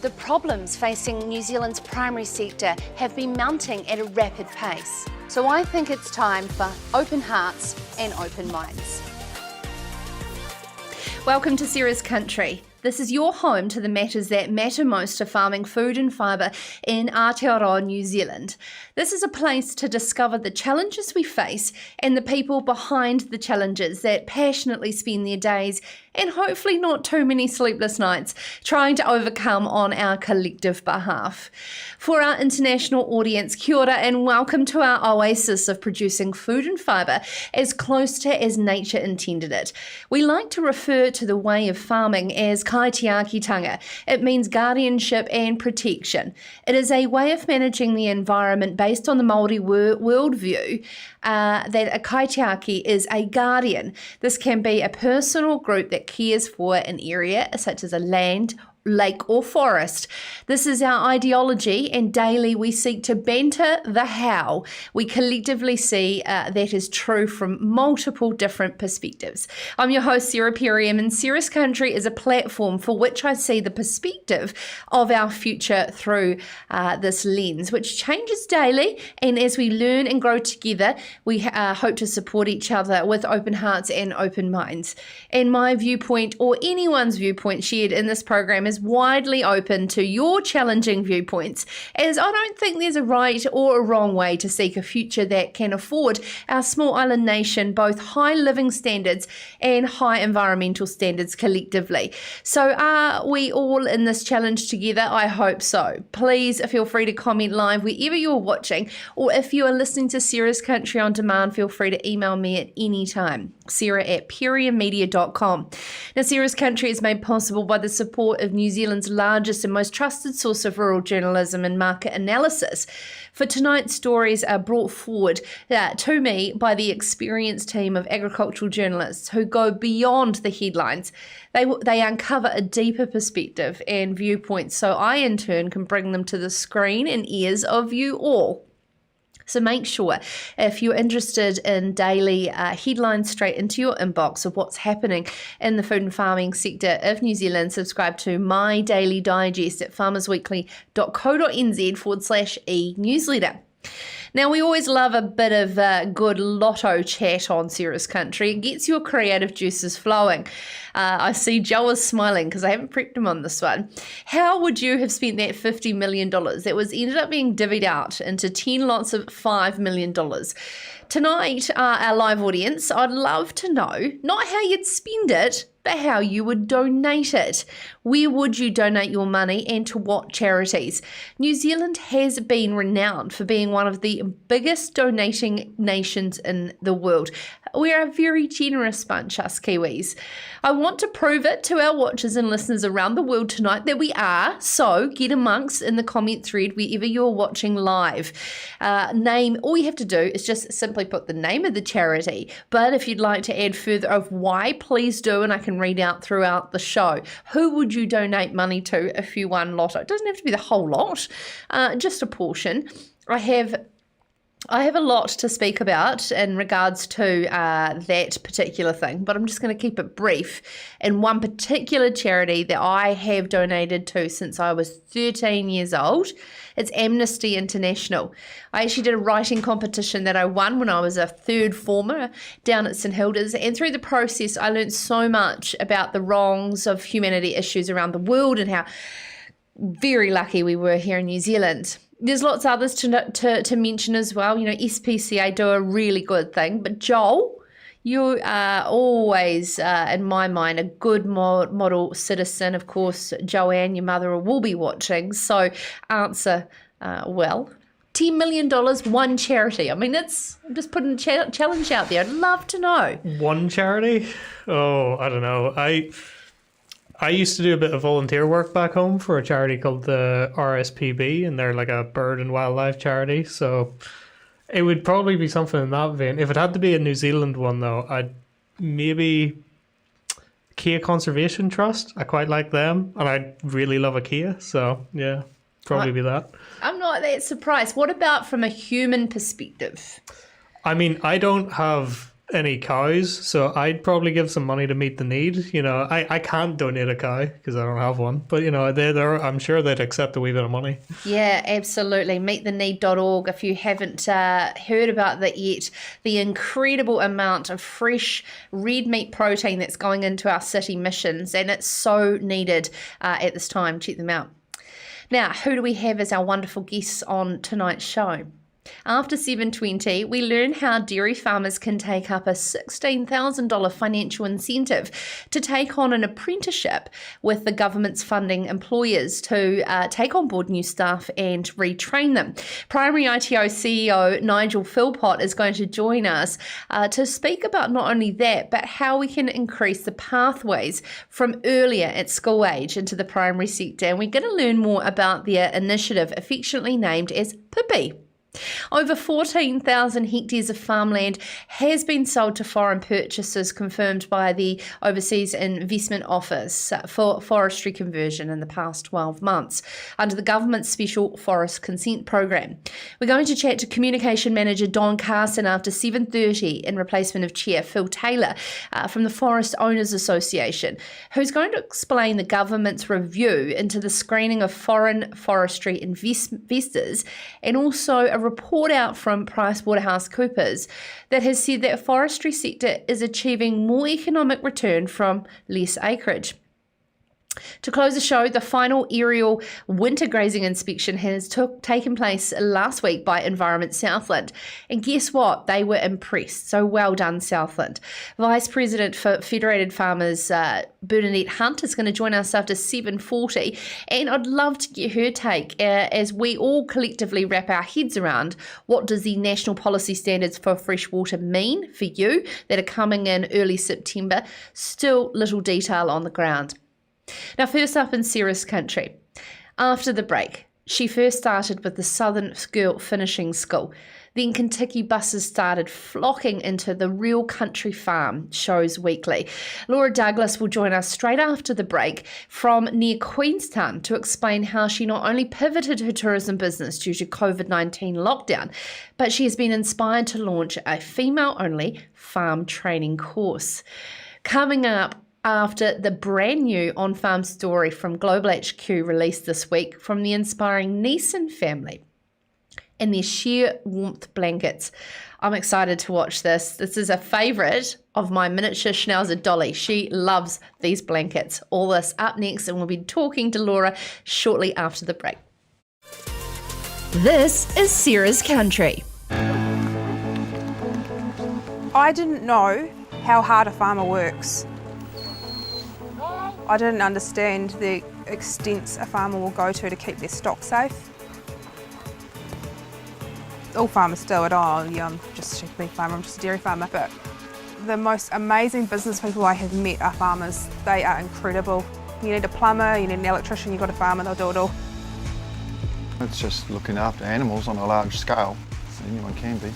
The problems facing New Zealand's primary sector have been mounting at a rapid pace. So I think it's time for open hearts and open minds. Welcome to Sarah's Country. This is your home to the matters that matter most to farming food and fibre in Aotearoa, New Zealand. This is a place to discover the challenges we face and the people behind the challenges that passionately spend their days and hopefully not too many sleepless nights trying to overcome on our collective behalf. For our international audience, kia ora and welcome to our oasis of producing food and fibre as close to as nature intended it. We like to refer to the way of farming as kaitiakitanga. It means guardianship and protection. It is a way of managing the environment based on the Māori worldview that a kaitiaki is a guardian. This can be a personal group that cares for an area such as a land, lake or forest. This is our ideology, and daily we seek to banter the how. We collectively see that is true from multiple different perspectives. I'm your host, Sarah Perriam, and Sarah's Country is a platform for which I see the perspective of our future through this lens, which changes daily, and as we learn and grow together, we hope to support each other with open hearts and open minds. And my viewpoint, or anyone's viewpoint shared in this program, is widely open to your challenging viewpoints, as I don't think there's a right or a wrong way to seek a future that can afford our small island nation both high living standards and high environmental standards collectively. So are we all in this challenge together? I hope so. Please feel free to comment live wherever you're watching, or if you are listening to Sarah's Country on demand, feel free to email me at any time, sarah@perriammedia.com. Now, Sarah's Country is made possible by the support of New Zealand's largest and most trusted source of rural journalism and market analysis. For tonight's stories are brought forward to me by the experienced team of agricultural journalists who go beyond the headlines. They uncover a deeper perspective and viewpoint, so I in turn can bring them to the screen and ears of you all. So make sure, if you're interested in daily headlines straight into your inbox of what's happening in the food and farming sector of New Zealand, subscribe to my daily digest at farmersweekly.co.nz/e-newsletter. Now, we always love a bit of good lotto chat on Sarah's Country. It gets your creative juices flowing. I see Joe is smiling because I haven't prepped him on this one. How would you have spent that $50 million that was ended up being divvied out into 10 lots of $5 million? Tonight, our live audience, I'd love to know not how you'd spend it, but how you would donate it. Where would you donate your money and to what charities? New Zealand has been renowned for being one of the biggest donating nations in the world. We're a very generous bunch, us Kiwis. I want to prove it to our watchers and listeners around the world tonight that we are, so get amongst in the comment thread wherever you're watching live. All you have to do is just simply put the name of the charity, but if you'd like to add further of why, please do, and I can read out throughout the show. Who would you donate money to if you won lotto? It doesn't have to be the whole lot, just a portion. I have a lot to speak about in regards to that particular thing, but I'm just going to keep it brief. And one particular charity that I have donated to since I was 13 years old, it's Amnesty International. I actually did a writing competition that I won when I was a third former down at St Hilda's, and through the process I learned so much about the wrongs of humanity issues around the world and how very lucky we were here in New Zealand. There's lots of others to mention as well. You know, SPCA do a really good thing. But Joel, you are always, in my mind, a good model citizen. Of course, Joanne, your mother, will be watching. So answer well. $10 million, one charity. I mean, I'm just putting a challenge out there. I'd love to know. One charity? Oh, I don't know. I used to do a bit of volunteer work back home for a charity called the RSPB, and they're like a bird and wildlife charity. So it would probably be something in that vein. If it had to be a New Zealand one, though, I'd maybe Kia Conservation Trust. I quite like them, and I really love a Kia. So yeah, probably be that. I'm not that surprised. What about from a human perspective? I mean, I don't have any cows, so I'd probably give some money to meet the need. I can't donate a cow because I don't have one, but I'm sure they'd accept a wee bit of money. Yeah, absolutely. Meettheneed.org if you haven't heard about that yet. The incredible amount of fresh red meat protein that's going into our city missions, and it's so needed at this time. Check them out. Now, who do we have as our wonderful guests on tonight's show? After 7:20, we learn how dairy farmers can take up a $16,000 financial incentive to take on an apprenticeship, with the government's funding employers to take on board new staff and retrain them. Primary ITO CEO Nigel Philpott is going to join us to speak about not only that, but how we can increase the pathways from earlier at school age into the primary sector. And we're going to learn more about their initiative, affectionately named as PIPI. Over 14,000 hectares of farmland has been sold to foreign purchasers, confirmed by the Overseas Investment Office for forestry conversion in the past 12 months under the government's Special Forest Consent Program. We're going to chat to Communication Manager Don Carson after 7:30 in replacement of Chair Phil Taylor from the Forest Owners Association, who's going to explain the government's review into the screening of foreign forestry investors, and also a report out from PricewaterhouseCoopers that has said that the forestry sector is achieving more economic return from less acreage. To close the show, the final aerial winter grazing inspection has taken place last week by Environment Southland. And guess what? They were impressed. So well done, Southland. Vice President for Federated Farmers, Bernadette Hunt, is going to join us after 7:40. And I'd love to get her take as we all collectively wrap our heads around what does the National Policy Standards for Freshwater mean for you that are coming in early September. Still little detail on the ground. Now, first up in Sarah's country. After the break, she first started with the Southern Girl Finishing School. Then Contiki buses started flocking into the Real Country Farm shows weekly. Laura Douglas will join us straight after the break from near Queenstown to explain how she not only pivoted her tourism business due to COVID-19 lockdown, but she has been inspired to launch a female-only farm training course. Coming up, after the brand new on-farm story from Global HQ released this week from the inspiring Neeson family and their sheer warmth blankets. I'm excited to watch this. This is a favourite of my miniature schnauzer Dolly. She loves these blankets. All this up next, and we'll be talking to Laura shortly after the break. This is Sarah's Country. I didn't know how hard a farmer works. I didn't understand the extents a farmer will go to keep their stock safe. All farmers do it. I'm just a sheep beef farmer, I'm just a dairy farmer. But the most amazing business people I have met are farmers. They are incredible. You need a plumber, you need an electrician, you've got a farmer, they'll do it all. It's just looking after animals on a large scale. Anyone can be.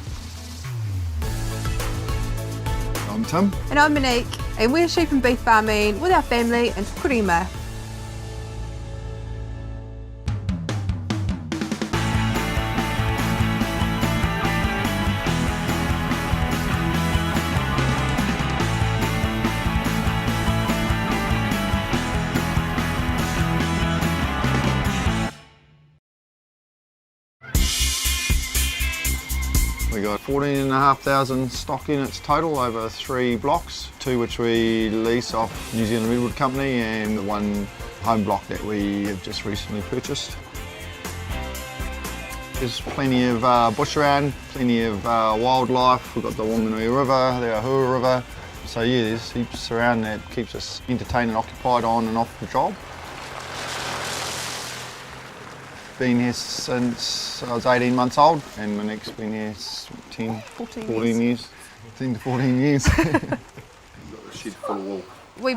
I'm Tim. And I'm Monique, and we're sheep and beef farming with our family in Kurima. We got 14,500 stock units total over 3 blocks, 2 which we lease off New Zealand Redwood Company and 1 home block that we have just recently purchased. There's plenty of bush around, plenty of wildlife. We've got the Wanganui River, the Ahua River. So yeah, there's heaps around that keeps us entertained and occupied on and off the job. Been here since I was 18 months old, and Monique's been here 14 years. 10 to 14 years. We've got the shed full of wool. We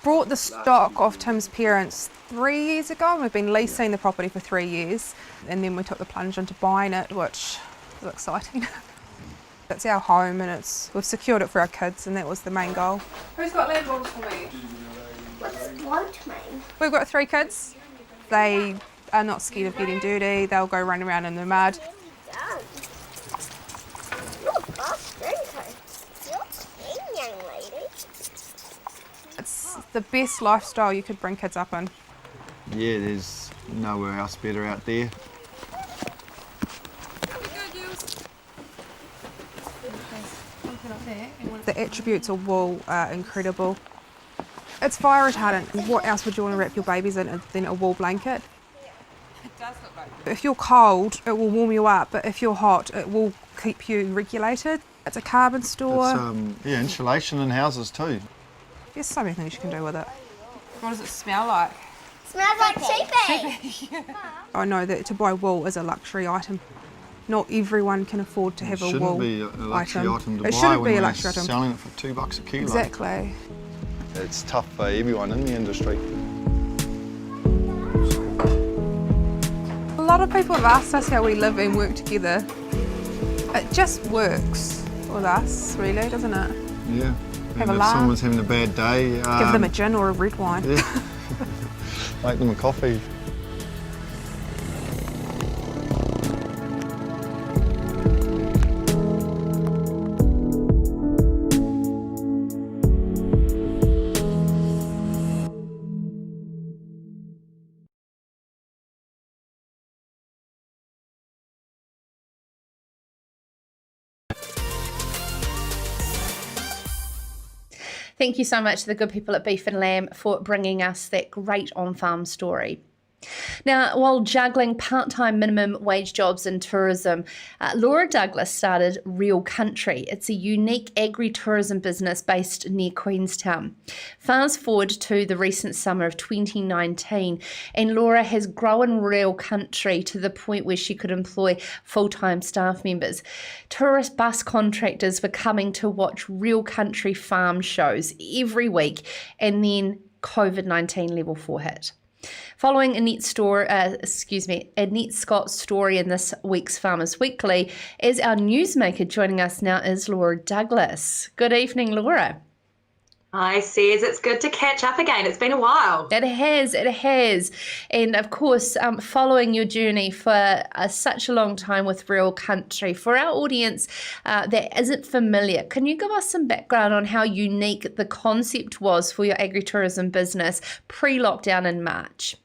brought the stock off Tim's parents 3 years ago. We've been leasing the property for 3 years, and then we took the plunge into buying it, which was exciting. It's our home, and we've secured it for our kids, and that was the main goal. Who's got land bottles for me? What's blood mean? We've got 3 kids. They are not scared of getting dirty. They'll go run around in the mud. the best lifestyle you could bring kids up in. Yeah, there's nowhere else better out there. The attributes of wool are incredible. It's fire retardant. What else would you want to wrap your babies in than a wool blanket? It does look like it. If you're cold, it will warm you up, but if you're hot, it will keep you regulated. It's a carbon store. It's insulation in houses too. There's so many things you can do with it. What does it smell like? Smells like sheepy. I know that to buy wool is a luxury item. Not everyone can afford to have a wool Shouldn't be a luxury item to buy It shouldn't when be a they're luxury item. selling it for $2 a kilo. Exactly. It's tough for everyone in the industry. A lot of people have asked us how we live and work together. It just works with us, really, doesn't it? Yeah. Have And a if laugh. someone's having a bad day, Give them a gin or a red wine. yeah. Make them a coffee. Thank you so much to the good people at Beef and Lamb for bringing us that great on-farm story. Now, while juggling part-time minimum wage jobs in tourism, Laura Douglas started Real Country. It's a unique agri-tourism business based near Queenstown. Fast forward to the recent summer of 2019, and Laura has grown Real Country to the point where she could employ full-time staff members. Tourist bus contractors were coming to watch Real Country farm shows every week, and then COVID-19 level 4 hit. Following Annette Scott's story in this week's Farmers Weekly, as our newsmaker joining us now is Laura Douglas. Good evening, Laura. Hi, Says. It's good to catch up again. It's been a while. It has. And of course, following your journey for such a long time with Real Country, for our audience that isn't familiar, can you give us some background on how unique the concept was for your agritourism business pre-lockdown in March?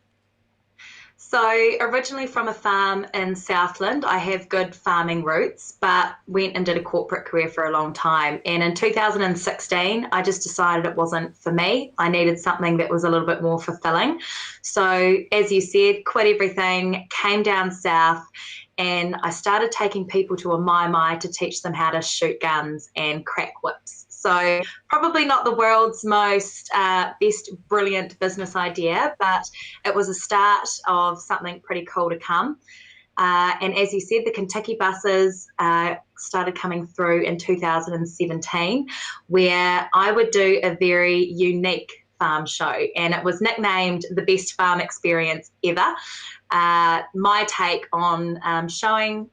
So originally from a farm in Southland, I have good farming roots, but went and did a corporate career for a long time. And in 2016, I just decided it wasn't for me. I needed something that was a little bit more fulfilling. So as you said, quit everything, came down south, and I started taking people to a mai to teach them how to shoot guns and crack whips. So probably not the world's most best brilliant business idea, but it was a start of something pretty cool to come. And as you said, the Contiki buses started coming through in 2017, where I would do a very unique farm show, and it was nicknamed the best farm experience ever. My take on showing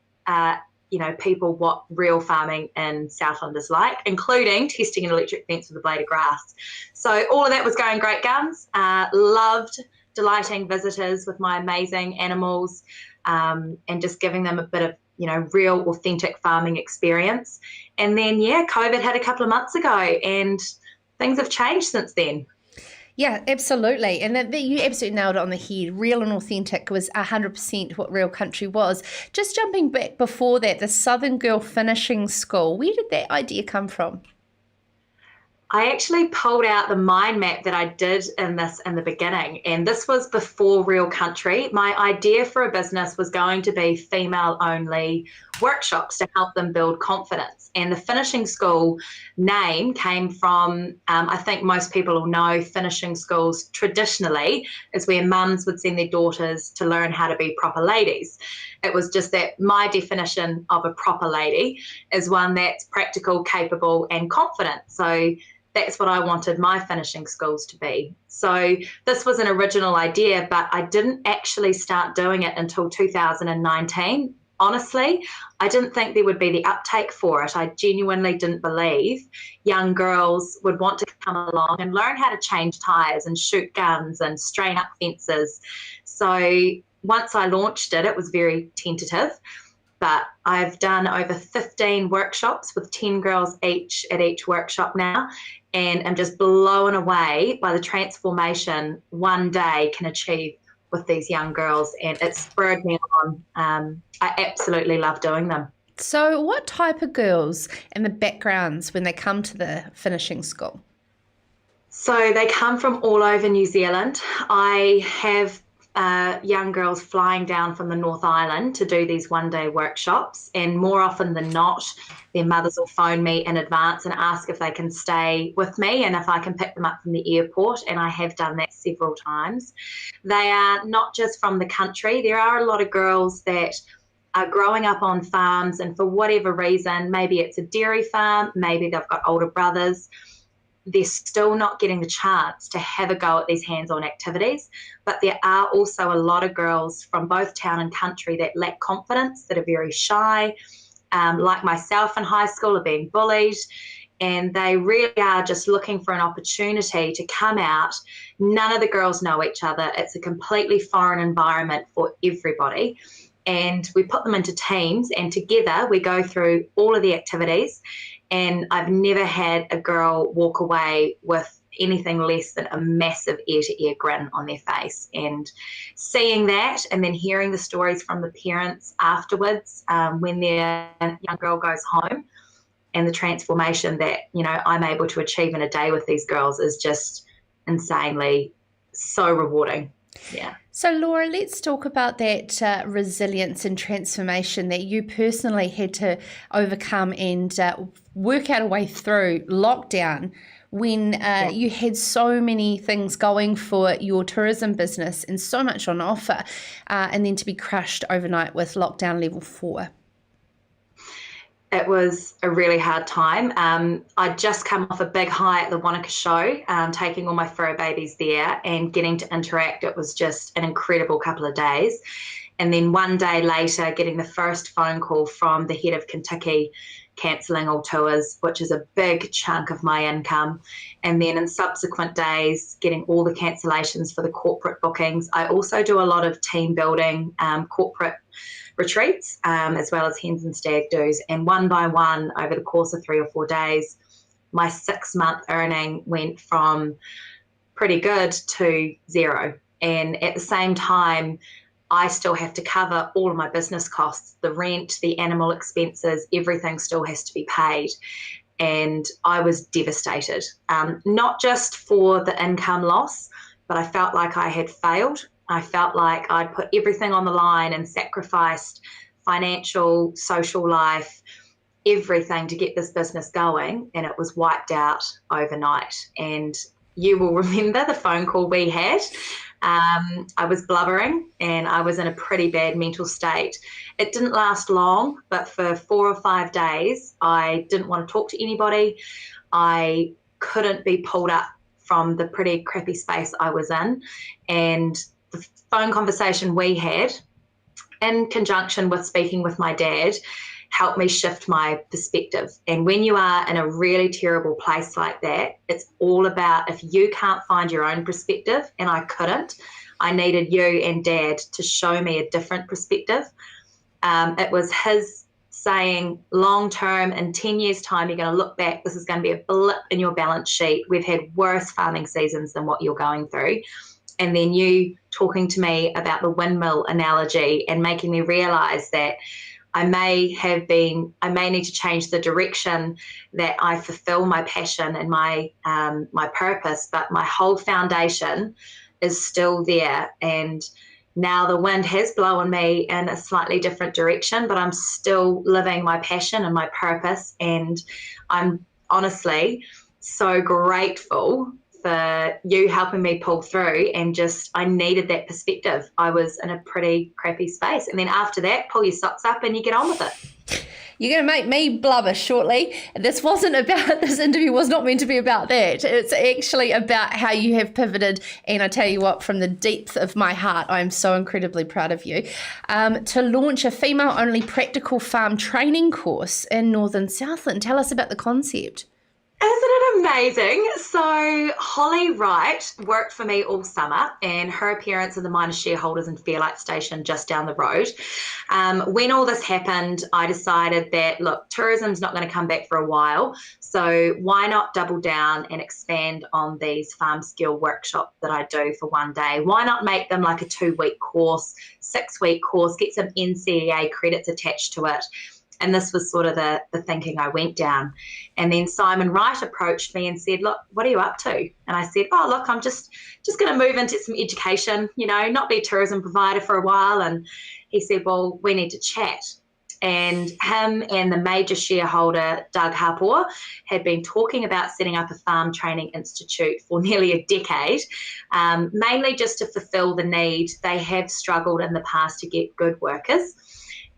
people what real farming in Southland is like, including testing an electric fence with a blade of grass. So all of that was going great guns. Loved delighting visitors with my amazing animals, and just giving them a bit of real authentic farming experience. And then COVID hit a couple of months ago, and things have changed since then. Yeah, absolutely. And you absolutely nailed it on the head. Real and authentic was 100% what Real Country was. Just jumping back before that, the Southern Girl Finishing School, where did that idea come from? I actually pulled out the mind map that I did in the beginning, and this was before Real Country. My idea for a business was going to be female-only workshops to help them build confidence. And the finishing school name came from, I think most people will know, finishing schools traditionally is where mums would send their daughters to learn how to be proper ladies. It was just that my definition of a proper lady is one that's practical, capable, and confident. So that's what I wanted my finishing schools to be. So this was an original idea, but I didn't actually start doing it until 2019. Honestly, I didn't think there would be the uptake for it. I genuinely didn't believe young girls would want to come along and learn how to change tyres and shoot guns and strain up fences. So once I launched it, it was very tentative. but I've done over 15 workshops with 10 girls each at each workshop now, and I'm just blown away by the transformation one day can achieve with these young girls, and it's spurred me on. I absolutely love doing them. So what type of girls and the backgrounds when they come to the finishing school? So they come from all over New Zealand. I have young girls flying down from the North Island to do these one-day workshops, and more often than not, their mothers will phone me in advance and ask if they can stay with me and if I can pick them up from the airport, and I have done that several times. They are not just from the country. There are a lot of girls that are growing up on farms, and for whatever reason, maybe it's a dairy farm, maybe they've got older brothers, they're still not getting the chance to have a go at these hands-on activities. But there are also a lot of girls from both town and country that lack confidence, that are very shy, like myself in high school, are being bullied, and they really are just looking for an opportunity to come out. None of the girls know each other. It's a completely foreign environment for everybody. And we put them into teams, and together we go through all of the activities. And I've never had a girl walk away with anything less than a massive ear-to-ear grin on their face. And seeing that, and then hearing the stories from the parents afterwards, when their young girl goes home, and the transformation that, you know, I'm able to achieve in a day with these girls is just insanely so rewarding. Yeah. So Laura, let's talk about that resilience and transformation that you personally had to overcome and work out a way through lockdown when you had so many things going for your tourism business and so much on offer, and then to be crushed overnight with lockdown level 4. It was a really hard time. I'd just come off a big high at the Wanaka show, taking all my fur babies there and getting to interact. It was just an incredible couple of days. And then one day later, getting the first phone call from the head of Contiki cancelling all tours, which is a big chunk of my income. And then in subsequent days, getting all the cancellations for the corporate bookings. I also do a lot of team building, corporate retreats, as well as hens and stag do's. And one by one, over the course of 3 or 4 days, my 6-month earning went from pretty good to 0. And at the same time, I still have to cover all of my business costs, the rent, the animal expenses, everything still has to be paid. And I was devastated, not just for the income loss, but I felt like I had failed. I felt like I'd put everything on the line and sacrificed financial, social life, everything to get this business going, and it was wiped out overnight. And you will remember the phone call we had. I was blubbering and I was in a pretty bad mental state. It didn't last long, but for 4 or 5 days, I didn't want to talk to anybody. I couldn't be pulled up from the pretty crappy space I was in. And the phone conversation we had, in conjunction with speaking with my dad, helped me shift my perspective. And when you are in a really terrible place like that, it's all about, if you can't find your own perspective, and I couldn't, I needed you and Dad to show me a different perspective. It was his saying, long term, in 10 years' time, you're going to look back, this is going to be a blip in your balance sheet. We've had worse farming seasons than what you're going through. And then you talking to me about the windmill analogy and making me realise that I may need to change the direction that I fulfill my passion and my purpose, but my whole foundation is still there. And now the wind has blown me in a slightly different direction, but I'm still living my passion and my purpose. And I'm honestly so grateful for you helping me pull through, and just, I needed that perspective. I was in a pretty crappy space. And then after that, pull your socks up and you get on with it. You're going to make me blubber shortly. This interview was not meant to be about that. It's actually about how you have pivoted. And I tell you what, from the depth of my heart, I'm so incredibly proud of you, to launch a female-only practical farm training course in Northern Southland. Tell us about the concept. Isn't it amazing? So Holly Wright worked for me all summer, and her parents are the minor shareholders in Fairlight Station just down the road. When all this happened, I decided that, look, tourism's not going to come back for a while, so why not double down and expand on these farm skill workshops that I do for one day? Why not make them like a 2-week course, 6-week course, get some NCEA credits attached to it? And this was sort of the thinking I went down. And then Simon Wright approached me and said, look, what are you up to? And I said, oh, look, I'm just going to move into some education, not be a tourism provider for a while. And he said, well, we need to chat. And him and the major shareholder, Doug Harpour, had been talking about setting up a farm training institute for nearly a decade, mainly just to fulfill the need. They have struggled in the past to get good workers.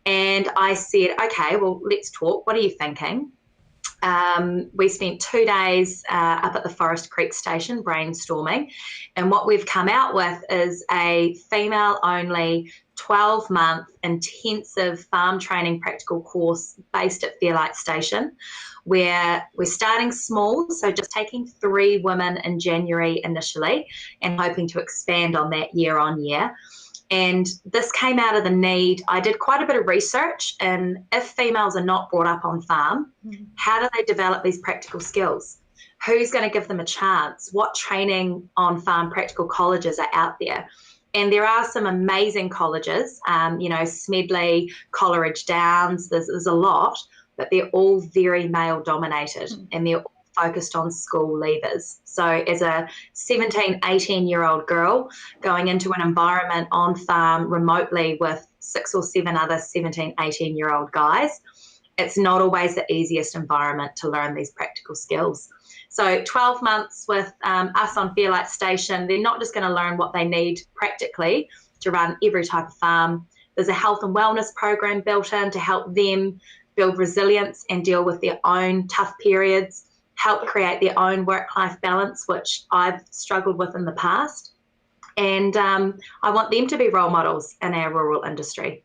And I said, okay, well, let's talk. What are you thinking? We spent 2 days up at the Forest Creek station brainstorming. And what we've come out with is a female-only 12-month intensive farm training practical course based at Fairlight Station, where we're starting small, so just taking 3 women in January initially and hoping to expand on that year on year. And this came out of the need. I did quite a bit of research, and if females are not brought up on farm, how do they develop these practical skills? Who's going to give them a chance? What training on farm practical colleges are out there? And there are some amazing colleges, Smedley, Coleridge Downs, there's a lot, but they're all very male dominated and they're all focused on school leavers. So as a 17, 18-year-old girl going into an environment on farm remotely with 6 or 7 other 17, 18-year-old guys, it's not always the easiest environment to learn these practical skills. So 12 months with us on Fairlight Station, they're not just going to learn what they need practically to run every type of farm. There's a health and wellness program built in to help them build resilience and deal with their own tough periods, help create their own work-life balance, which I've struggled with in the past. And I want them to be role models in our rural industry.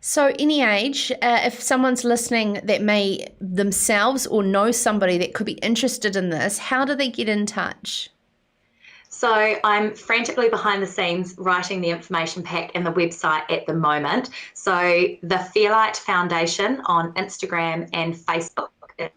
So any age, if someone's listening that may themselves or know somebody that could be interested in this, how do they get in touch? So I'm frantically behind the scenes writing the information pack and the website at the moment. So the Fairlight Foundation on Instagram and Facebook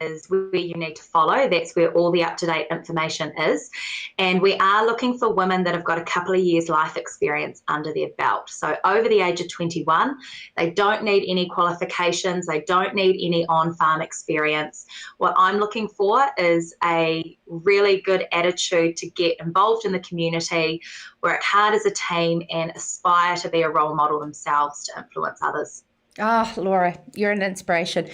is where you need to follow. That's where all the up-to-date information is. And we are looking for women that have got a couple of years life experience under their belt. So over the age of 21, they don't need any qualifications. They don't need any on-farm experience. What I'm looking for is a really good attitude to get involved in the community, work hard as a team, and aspire to be a role model themselves to influence others. Ah, Laura, you're an inspiration.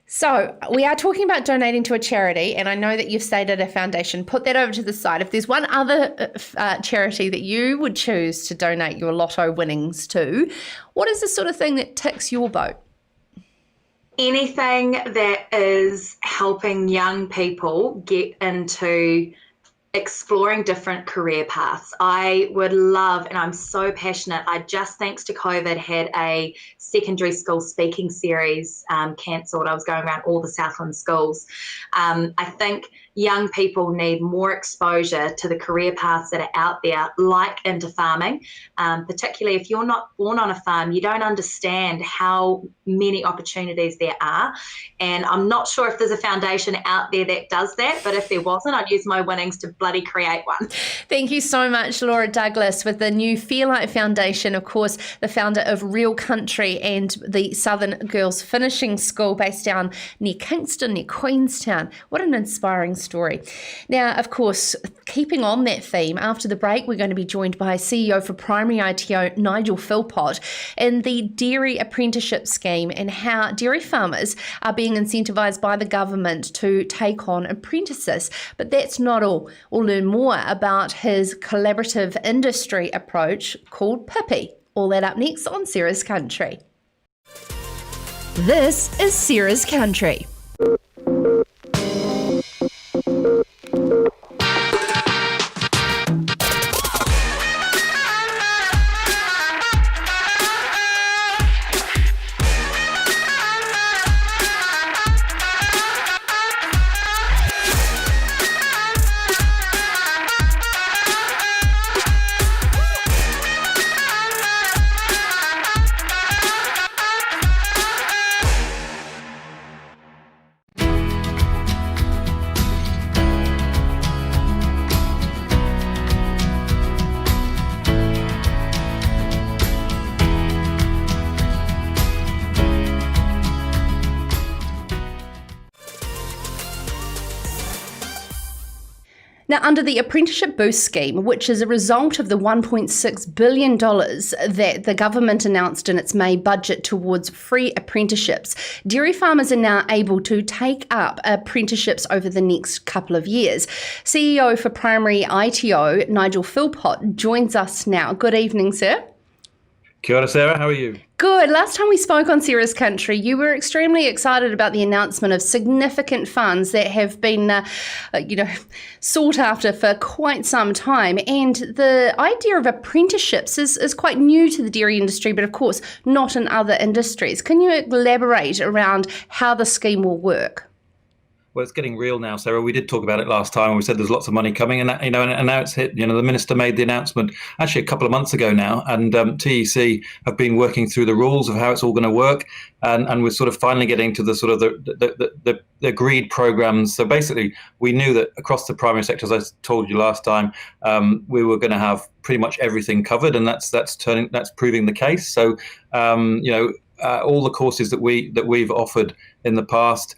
So we are talking about donating to a charity, and I know that you've stated a foundation. Put that over to the side. If there's one other charity that you would choose to donate your lotto winnings to, what is the sort of thing that ticks your boat? Anything that is helping young people get into exploring different career paths. I would love, and I'm so passionate, I just, thanks to COVID, had a secondary school speaking series cancelled. I was going around all the Southland schools. I think young people need more exposure to the career paths that are out there, like into farming. Particularly if you're not born on a farm, you don't understand how many opportunities there are. And I'm not sure if there's a foundation out there that does that, but if there wasn't, I'd use my winnings to bloody create one. Thank you so much, Laura Douglas, with the new Fairlight Foundation, of course, the founder of Real Country and the Southern Girls Finishing School based down near Kingston, near Queenstown. What an inspiring story. Now, of course, keeping on that theme, after the break, we're going to be joined by CEO for Primary ITO, Nigel Philpott, in the dairy apprenticeship scheme and how dairy farmers are being incentivised by the government to take on apprentices. But that's not all. We'll learn more about his collaborative industry approach called Pippy. All that up next on Sarah's Country. This is Sarah's Country. Now, under the Apprenticeship Boost Scheme, which is a result of the $1.6 billion that the government announced in its May budget towards free apprenticeships, dairy farmers are now able to take up apprenticeships over the next couple of years. CEO for Primary ITO, Nigel Philpott, joins us now. Good evening, sir. Kia ora, Sarah. How are you? Good. Last time we spoke on Sarah's Country, you were extremely excited about the announcement of significant funds that have been, sought after for quite some time. And the idea of apprenticeships is quite new to the dairy industry, but of course not in other industries. Can you elaborate around how the scheme will work? Well, it's getting real now, Sarah. We did talk about it last time, and we said there's lots of money coming, and and now it's hit. The minister made the announcement actually a couple of months ago now, and TEC have been working through the rules of how it's all going to work, and we're sort of finally getting to the sort of the agreed programs. So basically, we knew that across the primary sector, as I told you last time, we were going to have pretty much everything covered, and that's proving the case. So all the courses that we've offered in the past.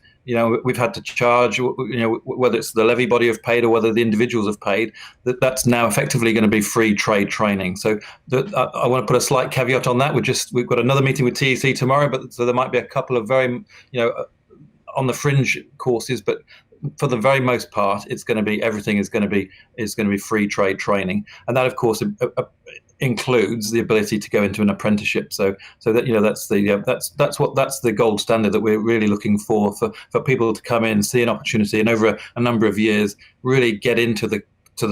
We've had to charge, whether it's the levy body have paid or whether the individuals have paid, that's now effectively going to be free trade training. So I want to put a slight caveat on that. We've got another meeting with TEC tomorrow, so there might be a couple of very, on the fringe courses, but for the very most part, everything is going to be free trade training. And that, of course, includes the ability to go into an apprenticeship. So that that's the gold standard that we're really looking for people to come in, see an opportunity, and over a number of years really get into the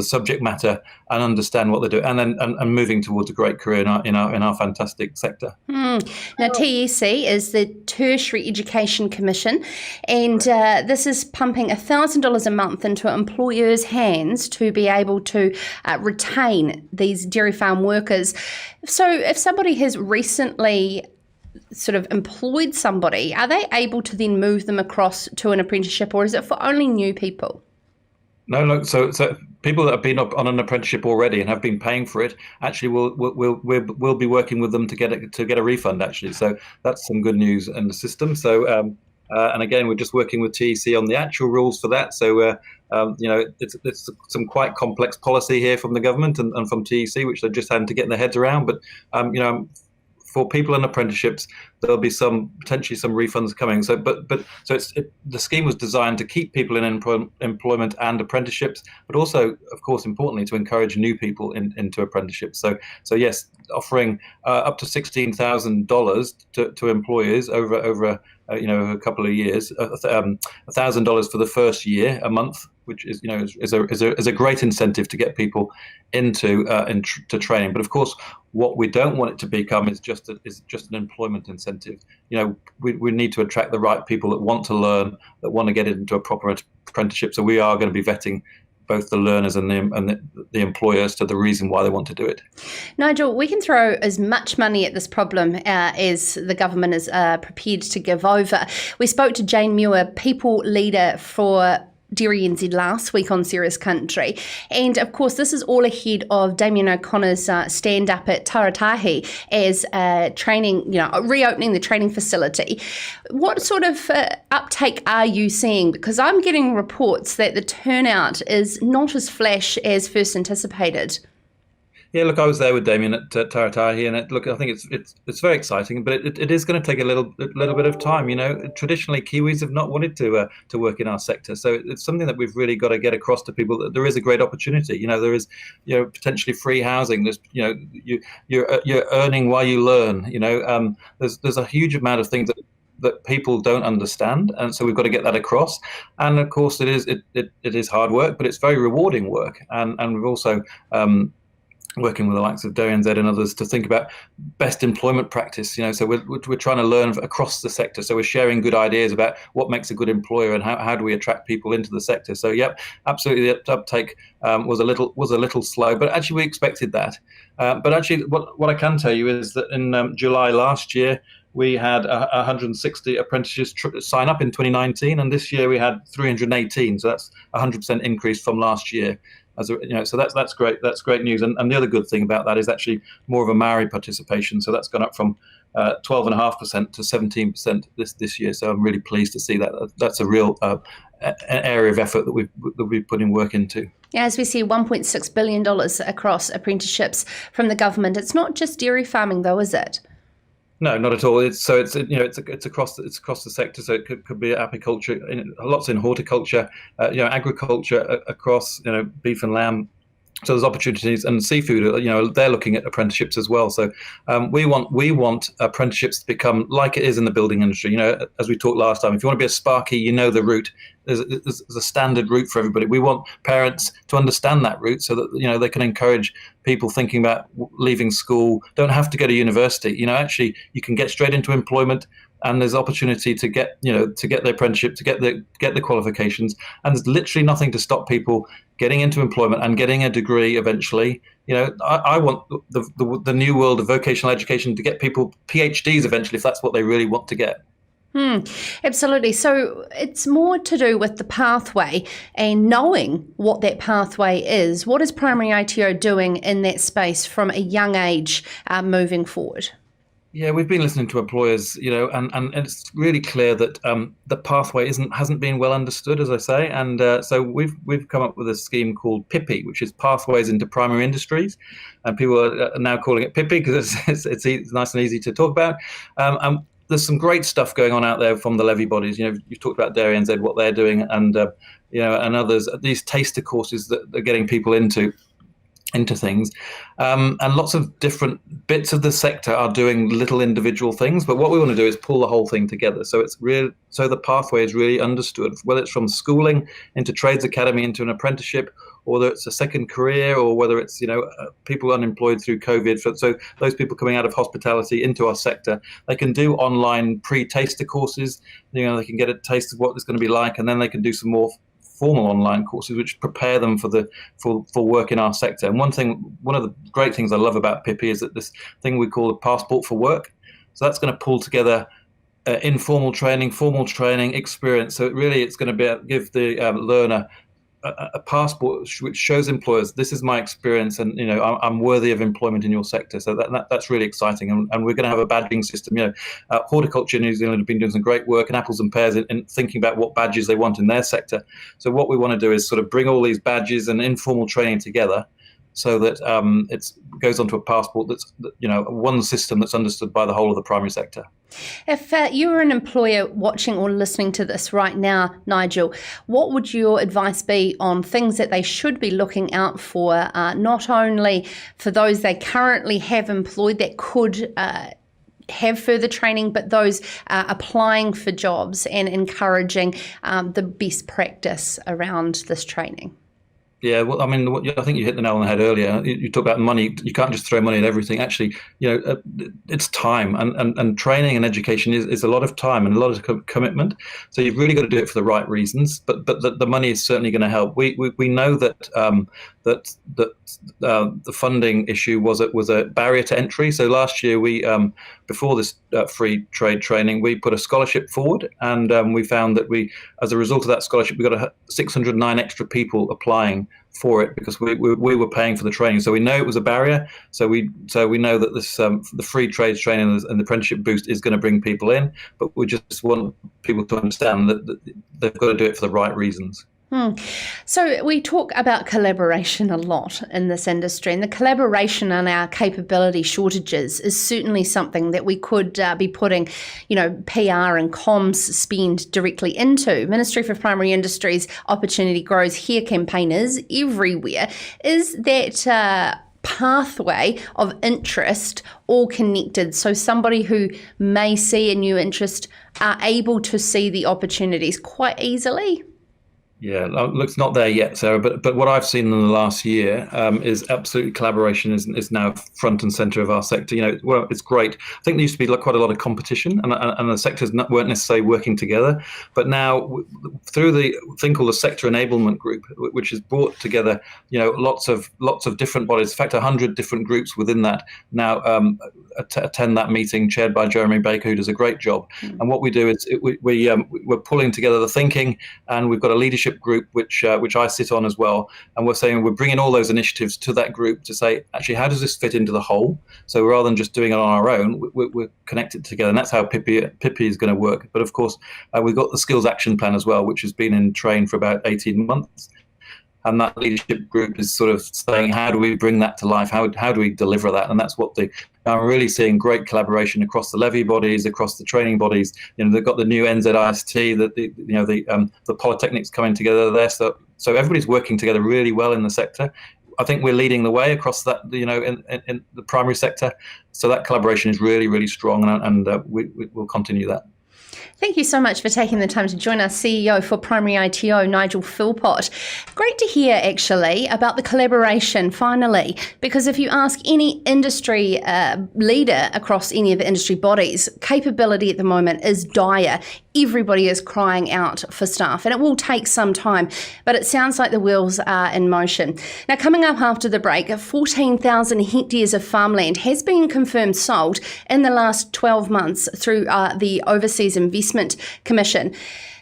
subject matter and understand what they're doing, and moving towards a great career in our fantastic sector. Now, TEC is the Tertiary Education Commission, and this is pumping $1,000 a month into employers' hands to be able to retain these dairy farm workers. So if somebody has recently sort of employed somebody, are they able to then move them across to an apprenticeship, or is it for only new people? No. So people that have been up on an apprenticeship already and have been paying for it actually we'll be working with them to get a refund actually. So that's some good news in the system. So and again, we're just working with TEC on the actual rules for that. So it's some quite complex policy here from the government and from TEC, which they're just having to get their heads around. But for people in apprenticeships, there'll be potentially some refunds coming. So, the scheme was designed to keep people in employment and apprenticeships, but also, of course, importantly, to encourage new people into apprenticeships. So yes, offering up to $16,000 to employers over a couple of years, $1,000 for the first year, a month, which is is a great incentive to get people into training. But of course, what we don't want it to become is just an employment incentive. We need to attract the right people that want to learn, that want to get into a proper apprenticeship. So we are going to be vetting both the learners and the employers to the reason why they want to do it. Nigel, we can throw as much money at this problem as the government is prepared to give over. We spoke to Jane Muir, people leader for Dairy NZ last week on Sarah's Country. And of course, this is all ahead of Damien O'Connor's stand up at Taratahi as training, reopening the training facility. What sort of uptake are you seeing? Because I'm getting reports that the turnout is not as flash as first anticipated. Yeah, look, I was there with Damien at Taratahi, and I think it's very exciting, but it is going to take a little bit of time. Traditionally, Kiwis have not wanted to work in our sector, so it's something that we've really got to get across to people that there is a great opportunity. There is potentially free housing. There's you're earning while you learn. There's a huge amount of things that people don't understand, and so we've got to get that across. And of course, it is hard work, but it's very rewarding work, and we've also working with the likes of Dairy NZ and others to think about best employment practice. So we're trying to learn across the sector. So we're sharing good ideas about what makes a good employer and how do we attract people into the sector. So yep, absolutely, the uptake was a little slow, but actually we expected that. But actually, what I can tell you is that in July last year, we had 160 apprentices sign up in 2019, and this year we had 318. So that's 100% increase from last year. So that's great. That's great news. And the other good thing about that is actually more of a Maori participation. So that's gone up from 12.5% to 17% this year. So I'm really pleased to see that. That's a real area of effort that we've put in work into. As we see $1.6 billion across apprenticeships from the government, it's not just dairy farming though, is it? No, not at all. It's across the sector. So it could be apiculture, lots in horticulture, agriculture across beef and lamb. So there's opportunities, and seafood. They're looking at apprenticeships as well. So we want apprenticeships to become like it is in the building industry. As we talked last time, if you want to be a sparky, the route. There's a standard route for everybody. We want parents to understand that route so that they can encourage people thinking about leaving school. Don't have to go to university. Actually, you can get straight into employment, and there's opportunity to get the apprenticeship, to get the qualifications, and there's literally nothing to stop people getting into employment and getting a degree eventually. I want the new world of vocational education to get people PhDs eventually, if that's what they really want to get. Absolutely. So it's more to do with the pathway and knowing what that pathway is. What is Primary ITO doing in that space from a young age moving forward? Yeah, we've been listening to employers, and it's really clear that the pathway hasn't been well understood, as I say, and so we've come up with a scheme called PIPI, which is Pathways into Primary Industries, and people are now calling it PIPI because it's nice and easy to talk about. And there's some great stuff going on out there from the levy bodies. You've talked about Dairy NZ, what they're doing, and and others. These taster courses that they're getting people into things, and lots of different bits of the sector are doing little individual things. But what we want to do is pull the whole thing together. So the pathway is really understood, whether it's from schooling into trades academy into an apprenticeship, or whether it's a second career, or whether it's people unemployed through COVID. So those people coming out of hospitality into our sector, they can do online pre-taster courses. They can get a taste of what it's going to be like, and then they can do some more formal online courses which prepare them for work in our sector. And one of the great things I love about PIPI is that this thing we call a passport for work. So that's going to pull together informal training, formal training, experience. So it's going to give the learner a passport which shows employers, this is my experience, and I'm worthy of employment in your sector. So that's really exciting, and we're going to have a badging system. Horticulture in New Zealand have been doing some great work, and Apples and Pears in thinking about what badges they want in their sector. So what we want to do is sort of bring all these badges and informal training together, so that it goes onto a passport that's one system that's understood by the whole of the primary sector. If you were an employer watching or listening to this right now, Nigel, what would your advice be on things that they should be looking out for, not only for those they currently have employed that could have further training, but those applying for jobs, and encouraging the best practice around this training? Yeah, well, I mean, I think you hit the nail on the head earlier. You talk about money. You can't just throw money at everything. Actually, it's time, and training and education is a lot of time and a lot of commitment. So you've really got to do it for the right reasons. But the money is certainly going to help. We know that the funding issue was a barrier to entry. So last year before this free trade training, we put a scholarship forward, and we found that as a result of that scholarship, we got 609 extra people applying for it because we were paying for the training. So we know it was a barrier. So we know that this the free trade training and the apprenticeship boost is going to bring people in, but we just want people to understand that they've got to do it for the right reasons. So we talk about collaboration a lot in this industry, and the collaboration on our capability shortages is certainly something that we could be putting, PR and comms spend directly into. Ministry for Primary Industries Opportunity Grows Here campaigners everywhere. Is that pathway of interest all connected, so somebody who may see a new interest are able to see the opportunities quite easily? Yeah, look, it's not there yet, Sarah, but what I've seen in the last year is absolutely collaboration is now front and centre of our sector. It's great. I think there used to be quite a lot of competition, and the sectors weren't necessarily working together. But now, through the thing called the Sector Enablement Group, which has brought together lots of different bodies, in fact 100 different groups within that now attend that meeting, chaired by Jeremy Baker, who does a great job. And what we do is we're pulling together the thinking, and we've got a leadership leadership group, which I sit on as well, and we're bringing all those initiatives to that group to say, actually, how does this fit into the whole? So rather than just doing it on our own, we're connected together, and that's how Pippi is going to work. But of course, we've got the skills action plan as well, which has been in train for about 18 months. And that leadership group is sort of saying, how do we bring that to life? How do we deliver that? And that's what I'm really seeing great collaboration across the levy bodies, across the training bodies. They've got the new NZIST, the polytechnics coming together there. So everybody's working together really well in the sector. I think we're leading the way across that, in the primary sector. So that collaboration is really, really strong, and we'll continue that. Thank you so much for taking the time to join us, CEO for Primary ITO, Nigel Philpott. Great to hear, actually, about the collaboration, finally, because if you ask any industry leader across any of the industry bodies, capability at the moment is dire. Everybody is crying out for staff, and it will take some time, but it sounds like the wheels are in motion. Now, coming up after the break, 14,000 hectares of farmland has been confirmed sold in the last 12 months through the Overseas Investment Commission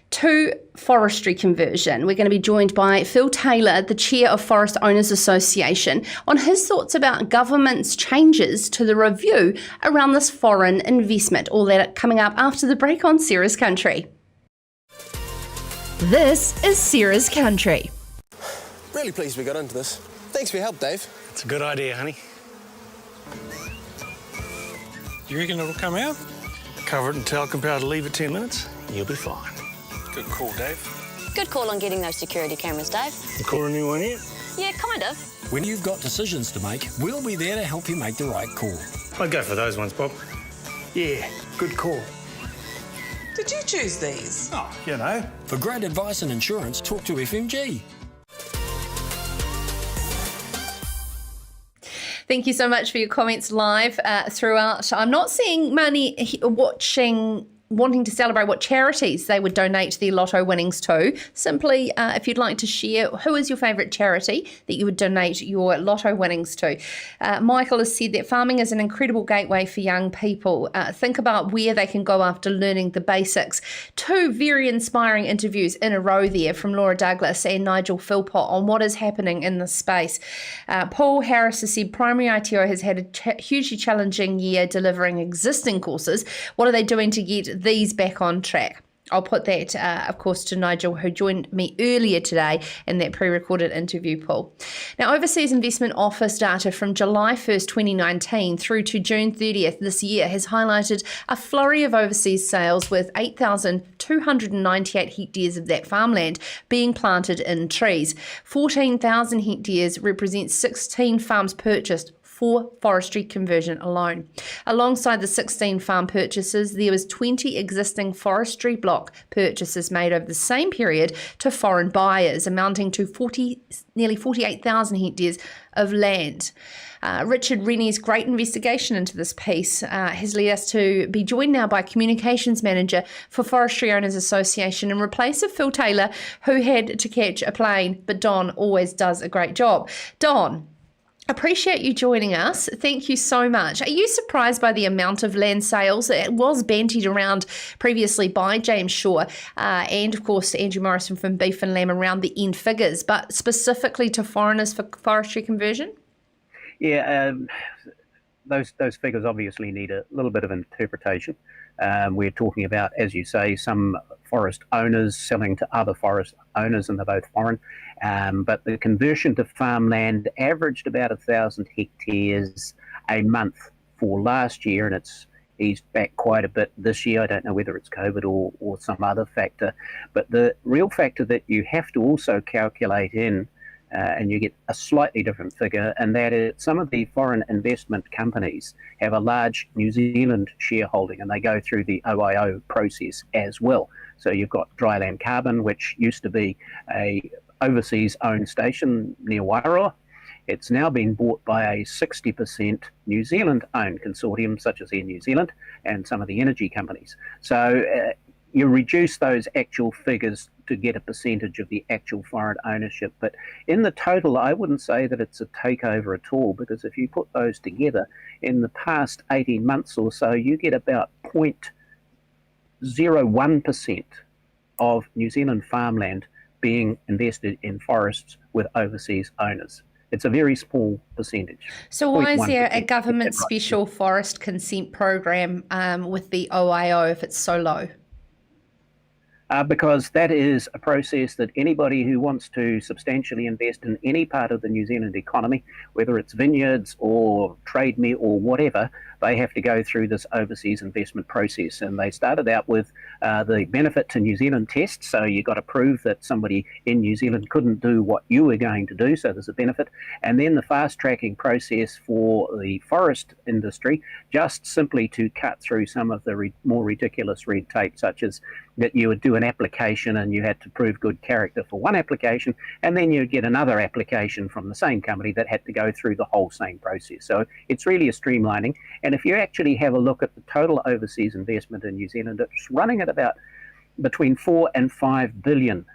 to forestry conversion. We're going to be joined by Phil Taylor, the chair of Forest Owners Association, on his thoughts about government's changes to the review around this foreign investment. All that coming up after the break on Sarah's Country. This is Sarah's Country. Really pleased we got into this. Thanks for your help, Dave. It's a good idea, honey. You reckon it'll come out? Cover it in talcum powder, leave it 10 minutes, you'll be fine. Good call, Dave. Good call on getting those security cameras, Dave. You call a new one yet? Yeah, kind of. When you've got decisions to make, we'll be there to help you make the right call. I'd go for those ones, Bob. Yeah, good call. Did you choose these? Oh, you know. For great advice and insurance, talk to FMG. Thank you so much for your comments live throughout. I'm not seeing many wanting to celebrate what charities they would donate their lotto winnings to. Simply, if you'd like to share, who is your favourite charity that you would donate your lotto winnings to? Michael has said that farming is an incredible gateway for young people. Think about where they can go after learning the basics. Two very inspiring interviews in a row there from Laura Douglas and Nigel Philpott on what is happening in this space. Paul Harris has said Primary ITO has had a hugely challenging year delivering existing courses. What are they doing to get these back on track? I'll put that, of course, to Nigel, who joined me earlier today in that pre-recorded interview, Paul. Now, Overseas Investment Office data from July 1st, 2019 through to June 30th this year has highlighted a flurry of overseas sales with 8,298 hectares of that farmland being planted in trees. 14,000 hectares represents 16 farms purchased for forestry conversion alone. Alongside the 16 farm purchases, there was 20 existing forestry block purchases made over the same period to foreign buyers, amounting to nearly 48,000 hectares of land. Richard Rennie's great investigation into this piece has led us to be joined now by Communications Manager for Forestry Owners Association in replace of Phil Taylor, who had to catch a plane, but Don always does a great job. Don, appreciate you joining us. Thank you so much. Are you surprised by the amount of land sales? It was bantied around previously by James Shaw and, of course, Andrew Morrison from Beef and Lamb around the end figures, but specifically to foreigners for forestry conversion? Yeah, those figures obviously need a little bit of interpretation. We're talking about, as you say, some forest owners selling to other forest owners, and they're both foreign. But the conversion to farmland averaged about 1,000 hectares a month for last year, and it's eased back quite a bit this year. I don't know whether it's COVID or some other factor. But the real factor that you have to also calculate in, and you get a slightly different figure, and that is some of the foreign investment companies have a large New Zealand shareholding, and they go through the OIO process as well. So you've got Dryland Carbon, which used to be a overseas owned station near Wairoa. It's now been bought by a 60% New Zealand owned consortium, such as Air New Zealand and some of the energy companies. So you reduce those actual figures to get a percentage of the actual foreign ownership. But in the total, I wouldn't say that it's a takeover at all, because if you put those together, in the past 18 months or so, you get about 0.01% of New Zealand farmland being invested in forests with overseas owners. It's a very small percentage. So why is there a 0.1%, government right. special forest consent program with the OIO if it's so low? Because that is a process that anybody who wants to substantially invest in any part of the New Zealand economy, whether it's vineyards or trade meat or whatever, they have to go through this overseas investment process. And they started out with the benefit to New Zealand test. So you got to prove that somebody in New Zealand couldn't do what you were going to do. So there's a benefit. And then the fast tracking process for the forest industry, just simply to cut through some of the more ridiculous red tape, such as that you would do an application and you had to prove good character for one application, and then you'd get another application from the same company that had to go through the whole same process. So it's really a streamlining. And if you actually have a look at the total overseas investment in New Zealand, it's running at about between $4 and $5 billion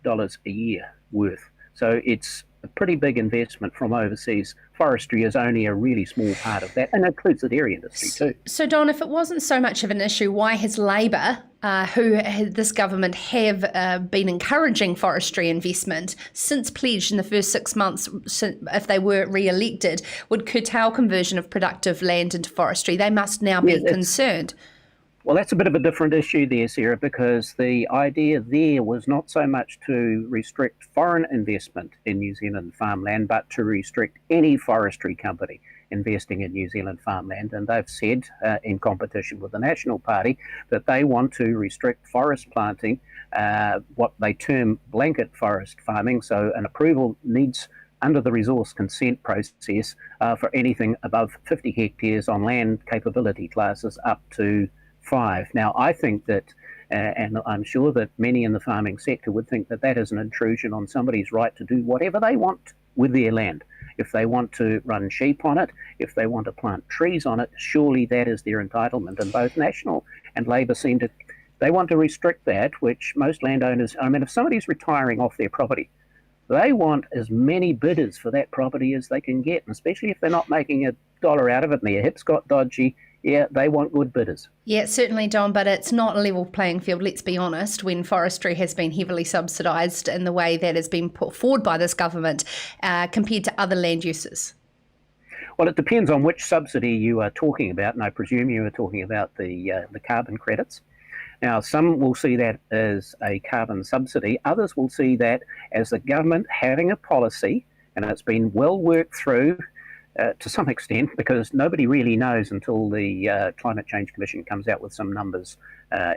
a year worth. So it's a pretty big investment from overseas. Forestry is only a really small part of that, and it includes the dairy industry too. So, Don, if it wasn't so much of an issue, why has Labour, this government, have been encouraging forestry investment since pledged in the first 6 months, if they were re-elected, would curtail conversion of productive land into forestry? They must now be concerned. Well, that's a bit of a different issue there, Sarah, because the idea there was not so much to restrict foreign investment in New Zealand farmland, but to restrict any forestry company investing in New Zealand farmland. And they've said, in competition with the National Party, that they want to restrict forest planting, what they term blanket forest farming. So an approval needs under the resource consent process for anything above 50 hectares on land capability classes up to 5. Now, I think that, and I'm sure that many in the farming sector would think that that is an intrusion on somebody's right to do whatever they want with their land. If they want to run sheep on it, if they want to plant trees on it, surely that is their entitlement. And both National and Labor they want to restrict that, which most landowners, I mean, if somebody's retiring off their property, they want as many bidders for that property as they can get, and especially if they're not making a dollar out of it and their hips got dodgy. Yeah, they want good bidders. Yeah, certainly, Don, but it's not a level playing field, let's be honest, when forestry has been heavily subsidised in the way that has been put forward by this government compared to other land uses. Well, it depends on which subsidy you are talking about, and I presume you are talking about the carbon credits. Now, some will see that as a carbon subsidy. Others will see that as the government having a policy, and it's been well worked through to some extent, because nobody really knows until the Climate Change Commission comes out with some numbers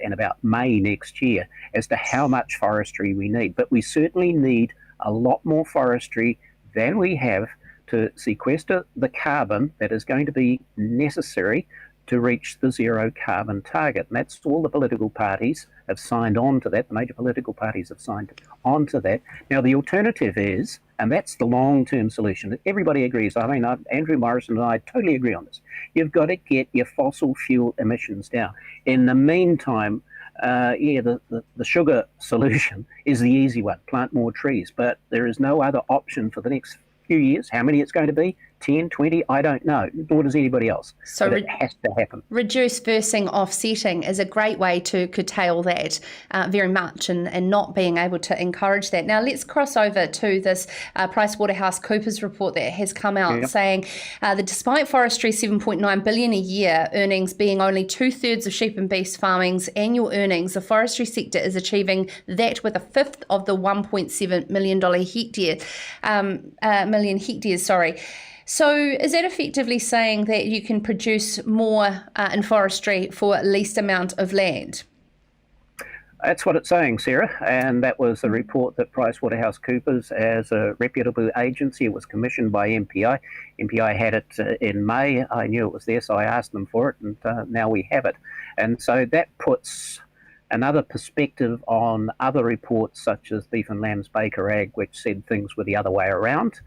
in about May next year as to how much forestry we need. But we certainly need a lot more forestry than we have to sequester the carbon that is going to be necessary to reach the zero carbon target. And that's all the political parties have signed on to that. The major political parties have signed on to that. Now, the alternative is, and that's the long-term solution, that everybody agrees. I mean, Andrew Morrison and I totally agree on this. You've got to get your fossil fuel emissions down. In the meantime, the sugar solution is the easy one, plant more trees. But there is no other option for the next few years. How many it's going to be, 10, 20, I don't know, nor does anybody else. So it has to happen. Reduce versing offsetting is a great way to curtail that very much and not being able to encourage that. Now let's cross over to this PricewaterhouseCoopers report that has come out saying that despite forestry $7.9 billion a year earnings being only 2/3 of sheep and beef farming's annual earnings, the forestry sector is achieving that with a fifth of the $1.7 million hectares. So is that effectively saying that you can produce more in forestry for least amount of land? That's what it's saying, Sarah, and that was a report that PricewaterhouseCoopers, as a reputable agency, it was commissioned by MPI. MPI had it in May. I knew it was there, so I asked them for it, and now we have it. And so that puts another perspective on other reports such as Beef and Lamb's Baker Ag, which said things were the other way around.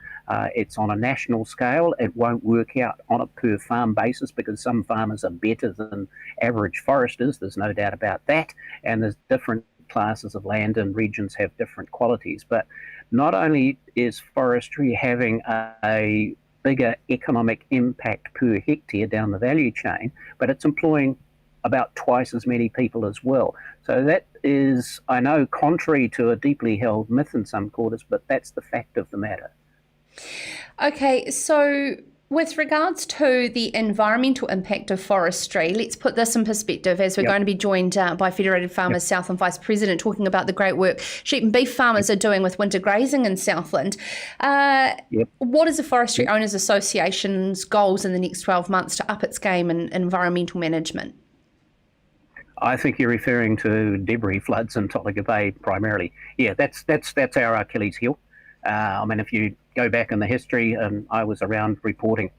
It's on a national scale. It won't work out on a per farm basis because some farmers are better than average foresters. There's no doubt about that. And there's different classes of land and regions have different qualities. But not only is forestry having a bigger economic impact per hectare down the value chain, but it's employing about twice as many people as well. So that is, I know, contrary to a deeply held myth in some quarters, but that's the fact of the matter. Okay, so with regards to the environmental impact of forestry, let's put this in perspective as we're going to be joined by Federated Farmers Southland Vice President talking about the great work sheep and beef farmers are doing with winter grazing in Southland. What is the Forestry Owners Association's goals in the next 12 months to up its game in environmental management? I think you're referring to debris floods in Contiki Bay primarily. Yeah, that's our Achilles heel. I mean, if you go back in the history, I was around reporting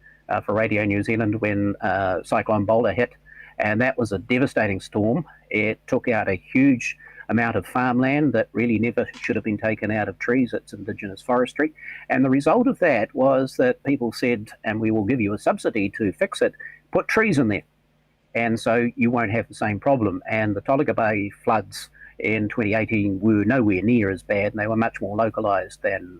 for Radio New Zealand when Cyclone Bola hit, and that was a devastating storm. It took out a huge amount of farmland that really never should have been taken out of trees. It's indigenous forestry. And the result of that was that people said, and we will give you a subsidy to fix it, put trees in there. And so you won't have the same problem. And the Contiki Bay floods in 2018 were nowhere near as bad, and they were much more localised than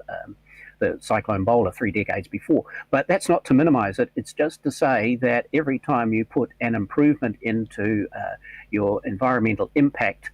the Cyclone Bola 3 decades before. But that's not to minimise it. It's just to say that every time you put an improvement into your environmental impact,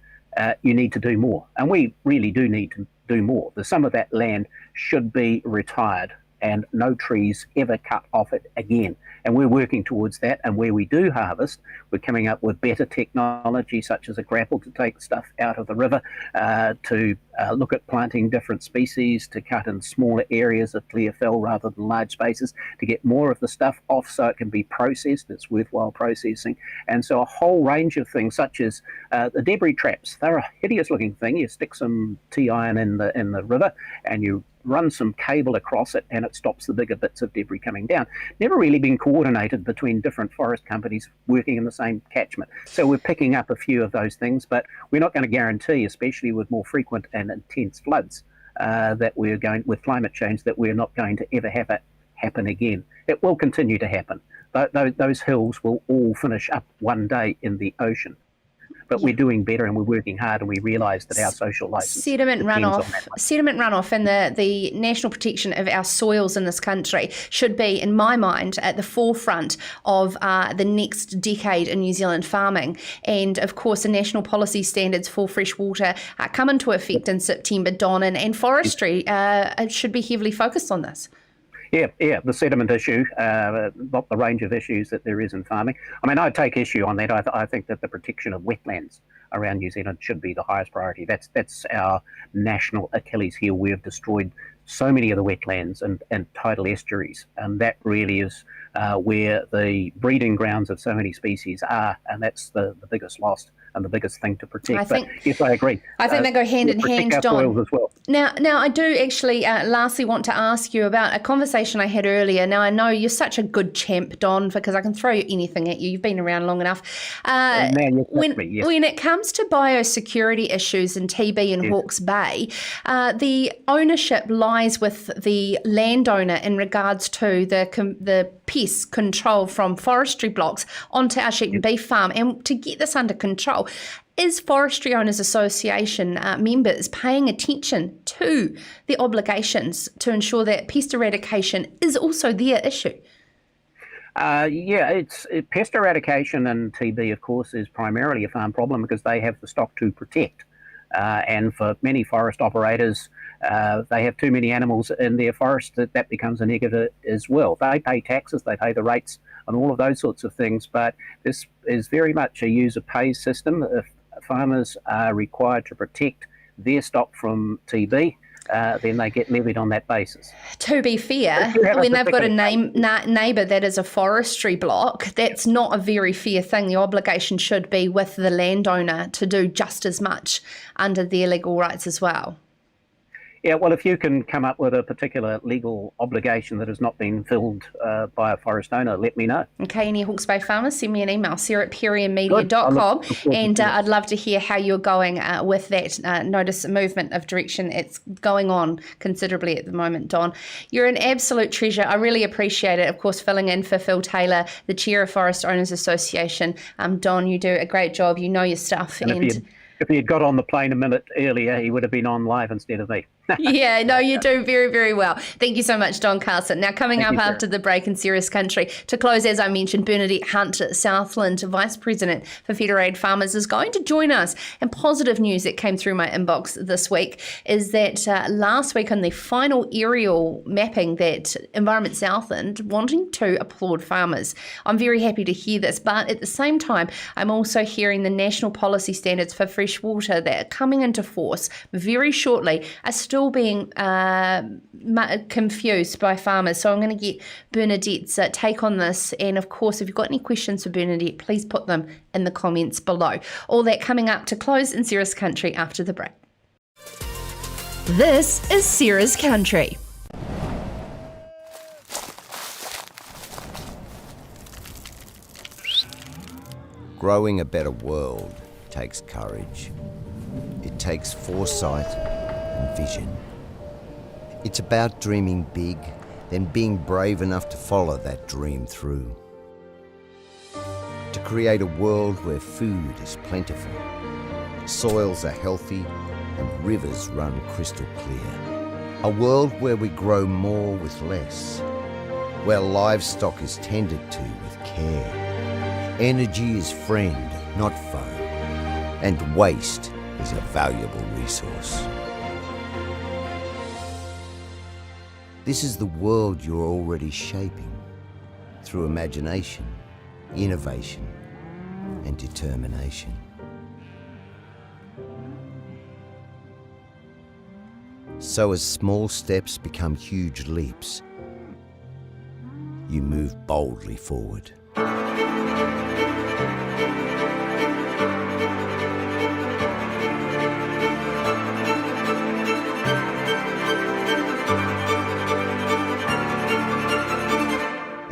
you need to do more. And we really do need to do more. Some of that land should be retired and no trees ever cut off it again. And we're working towards that. And where we do harvest, we're coming up with better technology, such as a grapple to take stuff out of the river, to look at planting different species, to cut in smaller areas of clear fell rather than large spaces, to get more of the stuff off so it can be processed. It's worthwhile processing. And so a whole range of things, such as the debris traps. They're a hideous looking thing. You stick some T-iron in the river and you run some cable across it and it stops the bigger bits of debris coming down. Never really been coordinated between different forest companies working in the same catchment. So we're picking up a few of those things, but we're not going to guarantee, especially with more frequent and intense floods, that we're going, with climate change, that we're not going to ever have it happen again. It will continue to happen. Those hills will all finish up one day in the ocean. But we're doing better and we're working hard, and we realise that our social licence sediment runoff and the national protection of our soils in this country should be, in my mind, at the forefront of the next decade in New Zealand farming. And of course, the national policy standards for fresh water come into effect in September, Don, and forestry should be heavily focused on this. Yeah, the sediment issue, not the range of issues that there is in farming. I mean, I take issue on that. I think that the protection of wetlands around New Zealand should be the highest priority. That's our national Achilles heel. We have destroyed so many of the wetlands and tidal estuaries, and that really is where the breeding grounds of so many species are, and that's the biggest loss and the biggest thing to protect. Yes, I agree. I think they go hand in hand, Don. As well. Now, I do actually lastly want to ask you about a conversation I had earlier. Now, I know you're such a good champ, Don, because I can throw anything at you. You've been around long enough. When it comes to biosecurity issues in TB and Hawke's Bay, the ownership lies with the landowner in regards to the pest control from forestry blocks onto our sheep and beef farm. And to get this under control, is Forestry Owners Association members paying attention to the obligations to ensure that pest eradication is also their issue? Pest eradication and TB, of course, is primarily a farm problem because they have the stock to protect. And for many forest operators, they have too many animals in their forest that becomes a negative as well. They pay taxes, they pay the rates and all of those sorts of things, but this is very much a user pays system. If farmers are required to protect their stock from TB, then they get levied on that basis. To be fair, when they've got a neighbour that is a forestry block, that's not a very fair thing. The obligation should be with the landowner to do just as much under their legal rights as well. Yeah, well, if you can come up with a particular legal obligation that has not been filled by a forest owner, let me know. Okay, any Hawke's Bay farmers, send me an email, sarah@perriermedia.com, and I'd love to hear how you're going with that notice movement of direction. It's going on considerably at the moment, Don. You're an absolute treasure. I really appreciate it. Of course, filling in for Phil Taylor, the Chair of Forest Owners Association. Don, you do a great job. You know your stuff. And if he had got on the plane a minute earlier, he would have been on live instead of me. Yeah, no, you do very, very well. Thank you so much, Don Carson. Now, coming up after the break in Serious Country, to close, as I mentioned, Bernadette Hunt, Southland Vice President for Federated Farmers, is going to join us. And positive news that came through my inbox this week is that last week on the final aerial mapping that Environment Southland wanting to applaud farmers. I'm very happy to hear this, but at the same time, I'm also hearing the national policy standards for fresh water that are coming into force very shortly are still being confused by farmers. So I'm going to get Bernadette's take on this. And of course, if you've got any questions for Bernadette, please put them in the comments below. All that coming up to close in Serious Country after the break. This is Serious Country. Growing a better world takes courage. It takes foresight and vision. It's about dreaming big, then being brave enough to follow that dream through. To create a world where food is plentiful, soils are healthy, and rivers run crystal clear. A world where we grow more with less, where livestock is tended to with care. Energy is friend, not foe, and waste is a valuable resource. This is the world you're already shaping through imagination, innovation, and determination. So as small steps become huge leaps, you move boldly forward.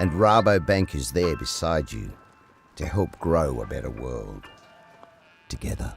And Rabobank is there beside you to help grow a better world together.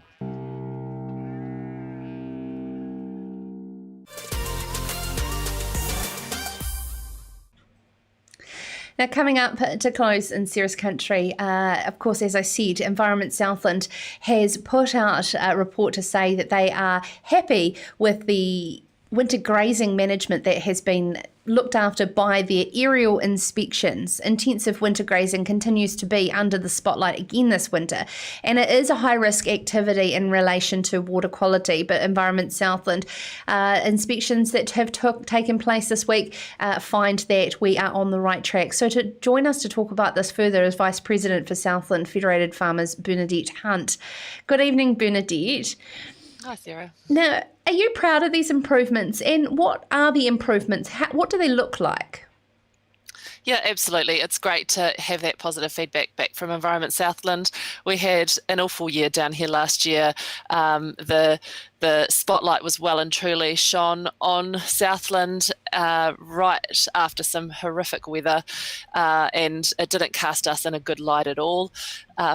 Now, coming up to close in Serious Country, of course, as I said, Environment Southland has put out a report to say that they are happy with the winter grazing management that has been looked after by their aerial inspections. Intensive winter grazing continues to be under the spotlight again this winter, and it is a high-risk activity in relation to water quality. But Environment Southland inspections that have taken place this week find that we are on the right track. So to join us to talk about this further is Vice President for Southland Federated Farmers, Bernadette Hunt. Good evening, Bernadette. Hi, Sarah. Now, are you proud of these improvements, and what are the improvements? What do they look like? Yeah, absolutely. It's great to have that positive feedback back from Environment Southland. We had an awful year down here last year. The spotlight was well and truly shone on Southland right after some horrific weather, and it didn't cast us in a good light at all.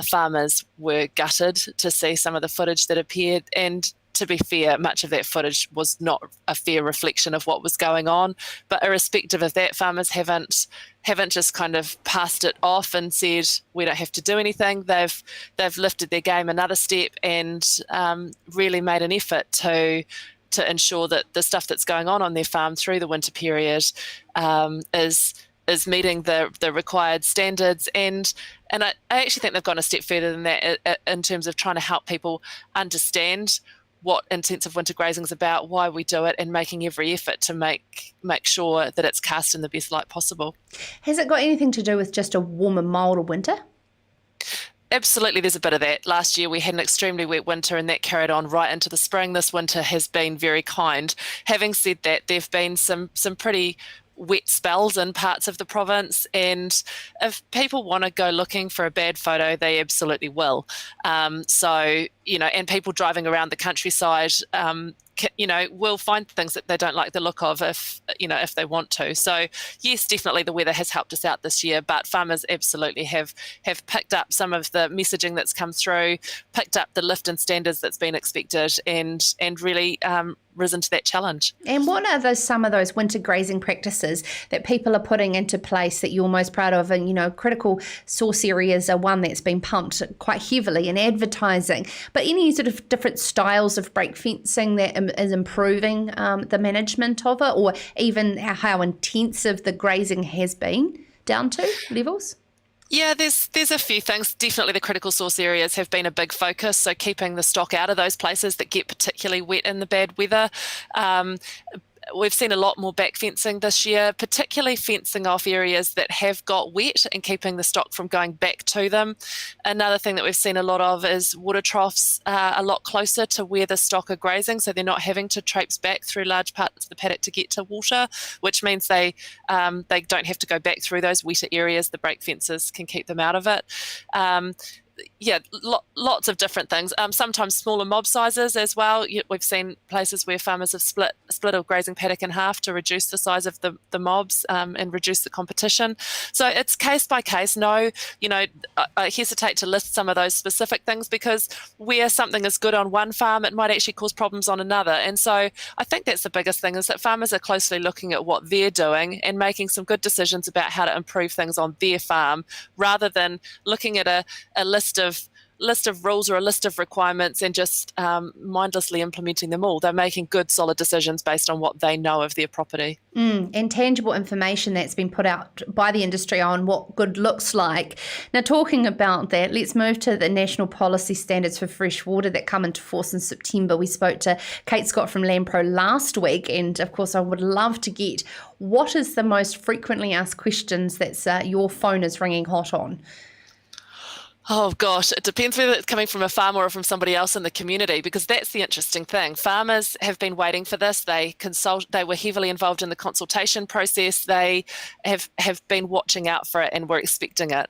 Farmers were gutted to see some of the footage that appeared, and to be fair, much of that footage was not a fair reflection of what was going on. But irrespective of that, farmers haven't just kind of passed it off and said we don't have to do anything. They've lifted their game another step and really made an effort to ensure that the stuff that's going on their farm through the winter period is meeting the required standards. And I actually think they've gone a step further than that in terms of trying to help people understand what intensive winter grazing is about, why we do it, and making every effort to make sure that it's cast in the best light possible. Has it got anything to do with just a warmer, milder winter? Absolutely, there's a bit of that. Last year we had an extremely wet winter, and that carried on right into the spring. This winter has been very kind. Having said that, there have been some pretty wet spells in parts of the province, and if people want to go looking for a bad photo, they absolutely will. So, and people driving around the countryside, will find things that they don't like the look of if they want to. So yes, definitely the weather has helped us out this year, but farmers absolutely have picked up some of the messaging that's come through, picked up the lift in standards that's been expected, and really risen to that challenge. And what are some of those winter grazing practices that people are putting into place that you're most proud of? And, critical source areas are one that's been pumped quite heavily in advertising. But any sort of different styles of break fencing that is improving the management of it, or even how intensive the grazing has been down to levels? Yeah, there's a few things. Definitely the critical source areas have been a big focus, so keeping the stock out of those places that get particularly wet in the bad weather. We've seen a lot more back fencing this year, particularly fencing off areas that have got wet and keeping the stock from going back to them. Another thing that we've seen a lot of is water troughs a lot closer to where the stock are grazing, so they're not having to traipse back through large parts of the paddock to get to water, which means they don't have to go back through those wetter areas. The break fences can keep them out of it. Lots of different things. Sometimes smaller mob sizes as well. We've seen places where farmers have split a grazing paddock in half to reduce the size of the mobs and reduce the competition. So it's case by case. No, I hesitate to list some of those specific things because where something is good on one farm, it might actually cause problems on another. And so I think that's the biggest thing, is that farmers are closely looking at what they're doing and making some good decisions about how to improve things on their farm, rather than looking at a list of rules or a list of requirements and just mindlessly implementing them all. They're making good, solid decisions based on what they know of their property. And tangible information that's been put out by the industry on what good looks like. Now, talking about that, let's move to the national policy standards for fresh water that come into force in September. We spoke to Kate Scott from LandPro last week, and of course I would love to get what is the most frequently asked questions that's your phone is ringing hot on. Oh gosh, it depends whether it's coming from a farmer or from somebody else in the community, because that's the interesting thing. Farmers have been waiting for this. They were heavily involved in the consultation process. They have been watching out for it and were expecting it.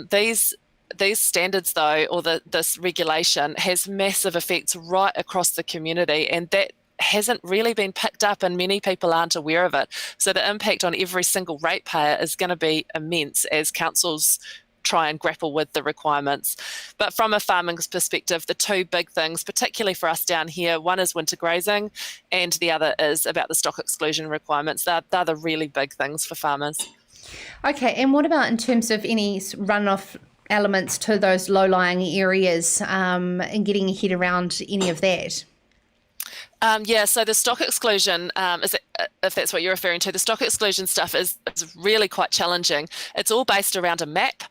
These standards, though, or this regulation has massive effects right across the community, and that hasn't really been picked up and many people aren't aware of it. So the impact on every single ratepayer is going to be immense as councils try and grapple with the requirements. But from a farming perspective, the two big things, particularly for us down here, one is winter grazing and the other is about the stock exclusion requirements. They're the really big things for farmers. Okay, and what about in terms of any runoff elements to those low-lying areas and getting your head around any of that? So the stock exclusion, if that's what you're referring to, the stock exclusion stuff is really quite challenging. It's all based around a map,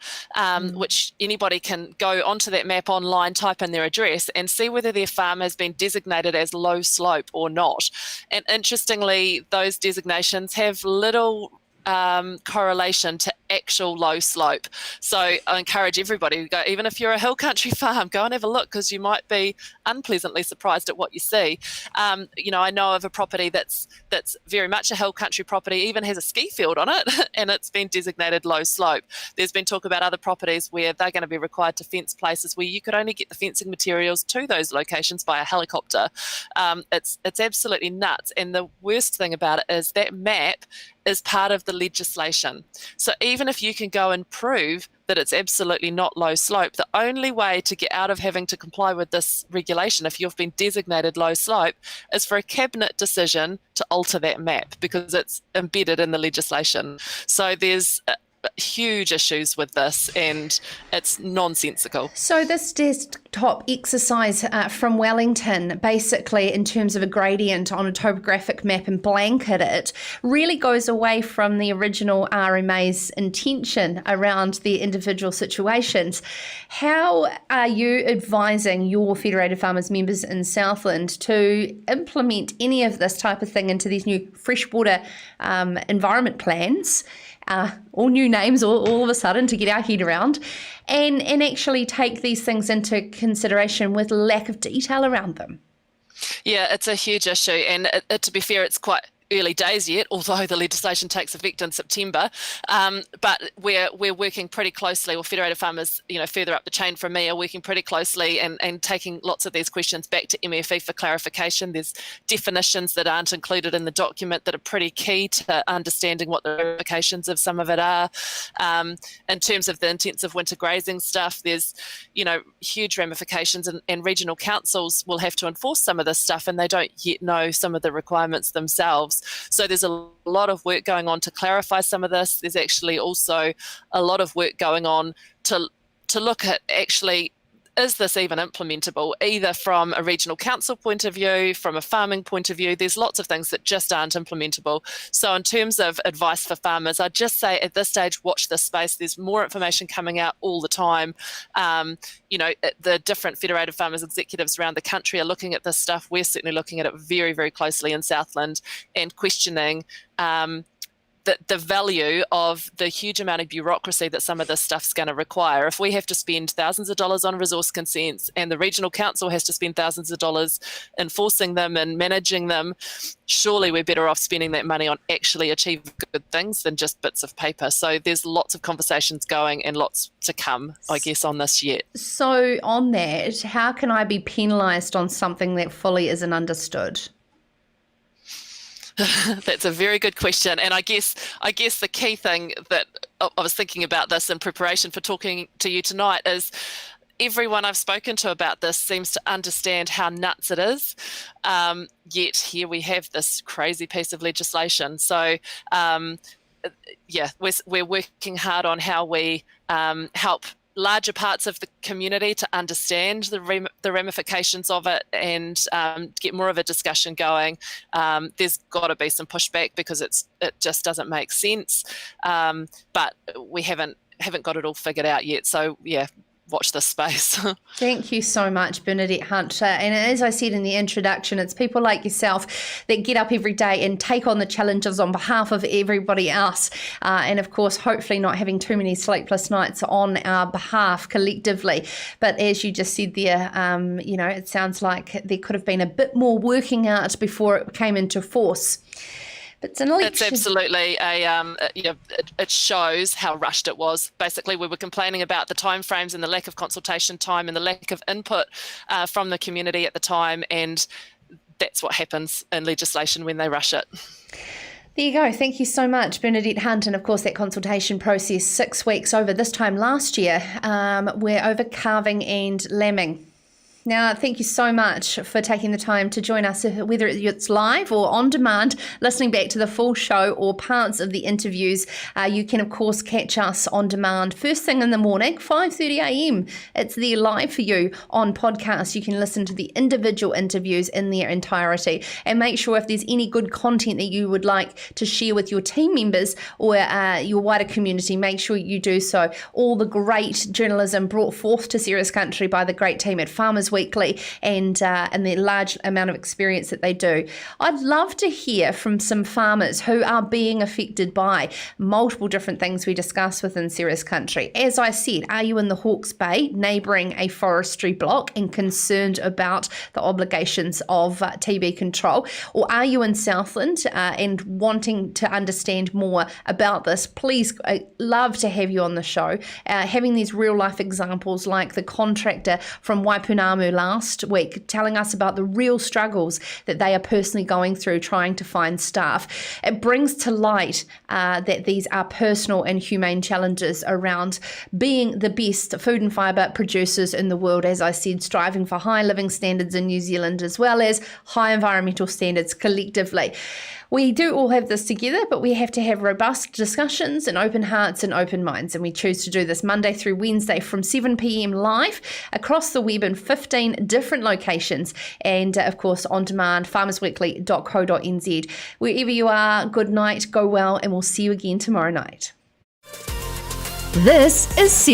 which anybody can go onto that map online, type in their address and see whether their farm has been designated as low slope or not. And interestingly, those designations have little correlation to actual low slope. So I encourage everybody to go, even if you're a hill country farm, go and have a look, because you might be unpleasantly surprised at what you see. I know of a property that's very much a hill country property, even has a ski field on it, and it's been designated low slope. There's been talk about other properties where they're going to be required to fence places where you could only get the fencing materials to those locations by a helicopter. It's absolutely nuts. And the worst thing about it is that map is part of the legislation. So even if you can go and prove that it's absolutely not low slope, the only way to get out of having to comply with this regulation, if you've been designated low slope, is for a cabinet decision to alter that map, because it's embedded in the legislation. So there's huge issues with this, and it's nonsensical. So this desktop exercise from Wellington, basically in terms of a gradient on a topographic map and blanket it, really goes away from the original RMA's intention around the individual situations. How are you advising your Federated Farmers members in Southland to implement any of this type of thing into these new freshwater environment plans? All new names all of a sudden to get our head around, and actually take these things into consideration with lack of detail around them? Yeah, it's a huge issue, and to be fair, it's quite early days yet, although the legislation takes effect in September. But we're working pretty closely, or Federated Farmers, further up the chain from me, are working pretty closely and taking lots of these questions back to MFE for clarification. There's definitions that aren't included in the document that are pretty key to understanding what the ramifications of some of it are. In terms of the intensive winter grazing stuff, there's, huge ramifications, and regional councils will have to enforce some of this stuff, and they don't yet know some of the requirements themselves. So there's a lot of work going on to clarify some of this. There's actually also a lot of work going on to look at actually, is this even implementable, either from a regional council point of view, from a farming point of view? There's lots of things that just aren't implementable. So in terms of advice for farmers, I'd just say at this stage, watch this space. There's more information coming out all the time. The different Federated Farmers executives around the country are looking at this stuff. We're certainly looking at it very, very closely in Southland and questioning the value of the huge amount of bureaucracy that some of this stuff's going to require. If we have to spend thousands of dollars on resource consents and the regional council has to spend thousands of dollars enforcing them and managing them, surely we're better off spending that money on actually achieving good things than just bits of paper. So there's lots of conversations going and lots to come, I guess, on this yet. So on that, how can I be penalised on something that fully isn't understood? That's a very good question. And I guess the key thing that I was thinking about this in preparation for talking to you tonight is everyone I've spoken to about this seems to understand how nuts it is. Yet here we have this crazy piece of legislation. So we're working hard on how we help larger parts of the community to understand the ramifications of it and get more of a discussion going. There's got to be some pushback because it just doesn't make sense, but we haven't got it all figured out yet. So watch this space. Thank you so much, Bernadette Hunt. And as I said in the introduction, it's people like yourself that get up every day and take on the challenges on behalf of everybody else. And of course, hopefully not having too many sleepless nights on our behalf collectively. But as you just said there, it sounds like there could have been a bit more working out before it came into force. But it's an election. It's absolutely it shows how rushed it was. Basically, we were complaining about the timeframes and the lack of consultation time and the lack of input from the community at the time, and that's what happens in legislation when they rush it. There you go. Thank you so much, Bernadette Hunt. And of course, that consultation process, 6 weeks over this time last year, we're over calving and lambing. Now, thank you so much for taking the time to join us, whether it's live or on demand, listening back to the full show or parts of the interviews. You can, of course, catch us on demand first thing in the morning, 5:30 a.m. It's there live for you on podcast. You can listen to the individual interviews in their entirety. And make sure if there's any good content that you would like to share with your team members or your wider community, make sure you do so. All the great journalism brought forth to Ceres Country by the great team at Farmers Weekly and the large amount of experience that they do. I'd love to hear from some farmers who are being affected by multiple different things we discuss within Ceres Country. As I said, are you in the Hawke's Bay, neighbouring a forestry block and concerned about the obligations of TB control? Or are you in Southland and wanting to understand more about this? Please, I'd love to have you on the show. Having these real life examples like the contractor from Waipunamu last week telling us about the real struggles that they are personally going through trying to find staff. It brings to light that these are personal and humane challenges around being the best food and fibre producers in the world, as I said, striving for high living standards in New Zealand as well as high environmental standards collectively. We do all have this together, but we have to have robust discussions and open hearts and open minds. And we choose to do this Monday through Wednesday from 7 p.m. live across the web in 15 different locations. And of course, on demand, farmersweekly.co.nz. Wherever you are, good night, go well, and we'll see you again tomorrow night. This is Ceres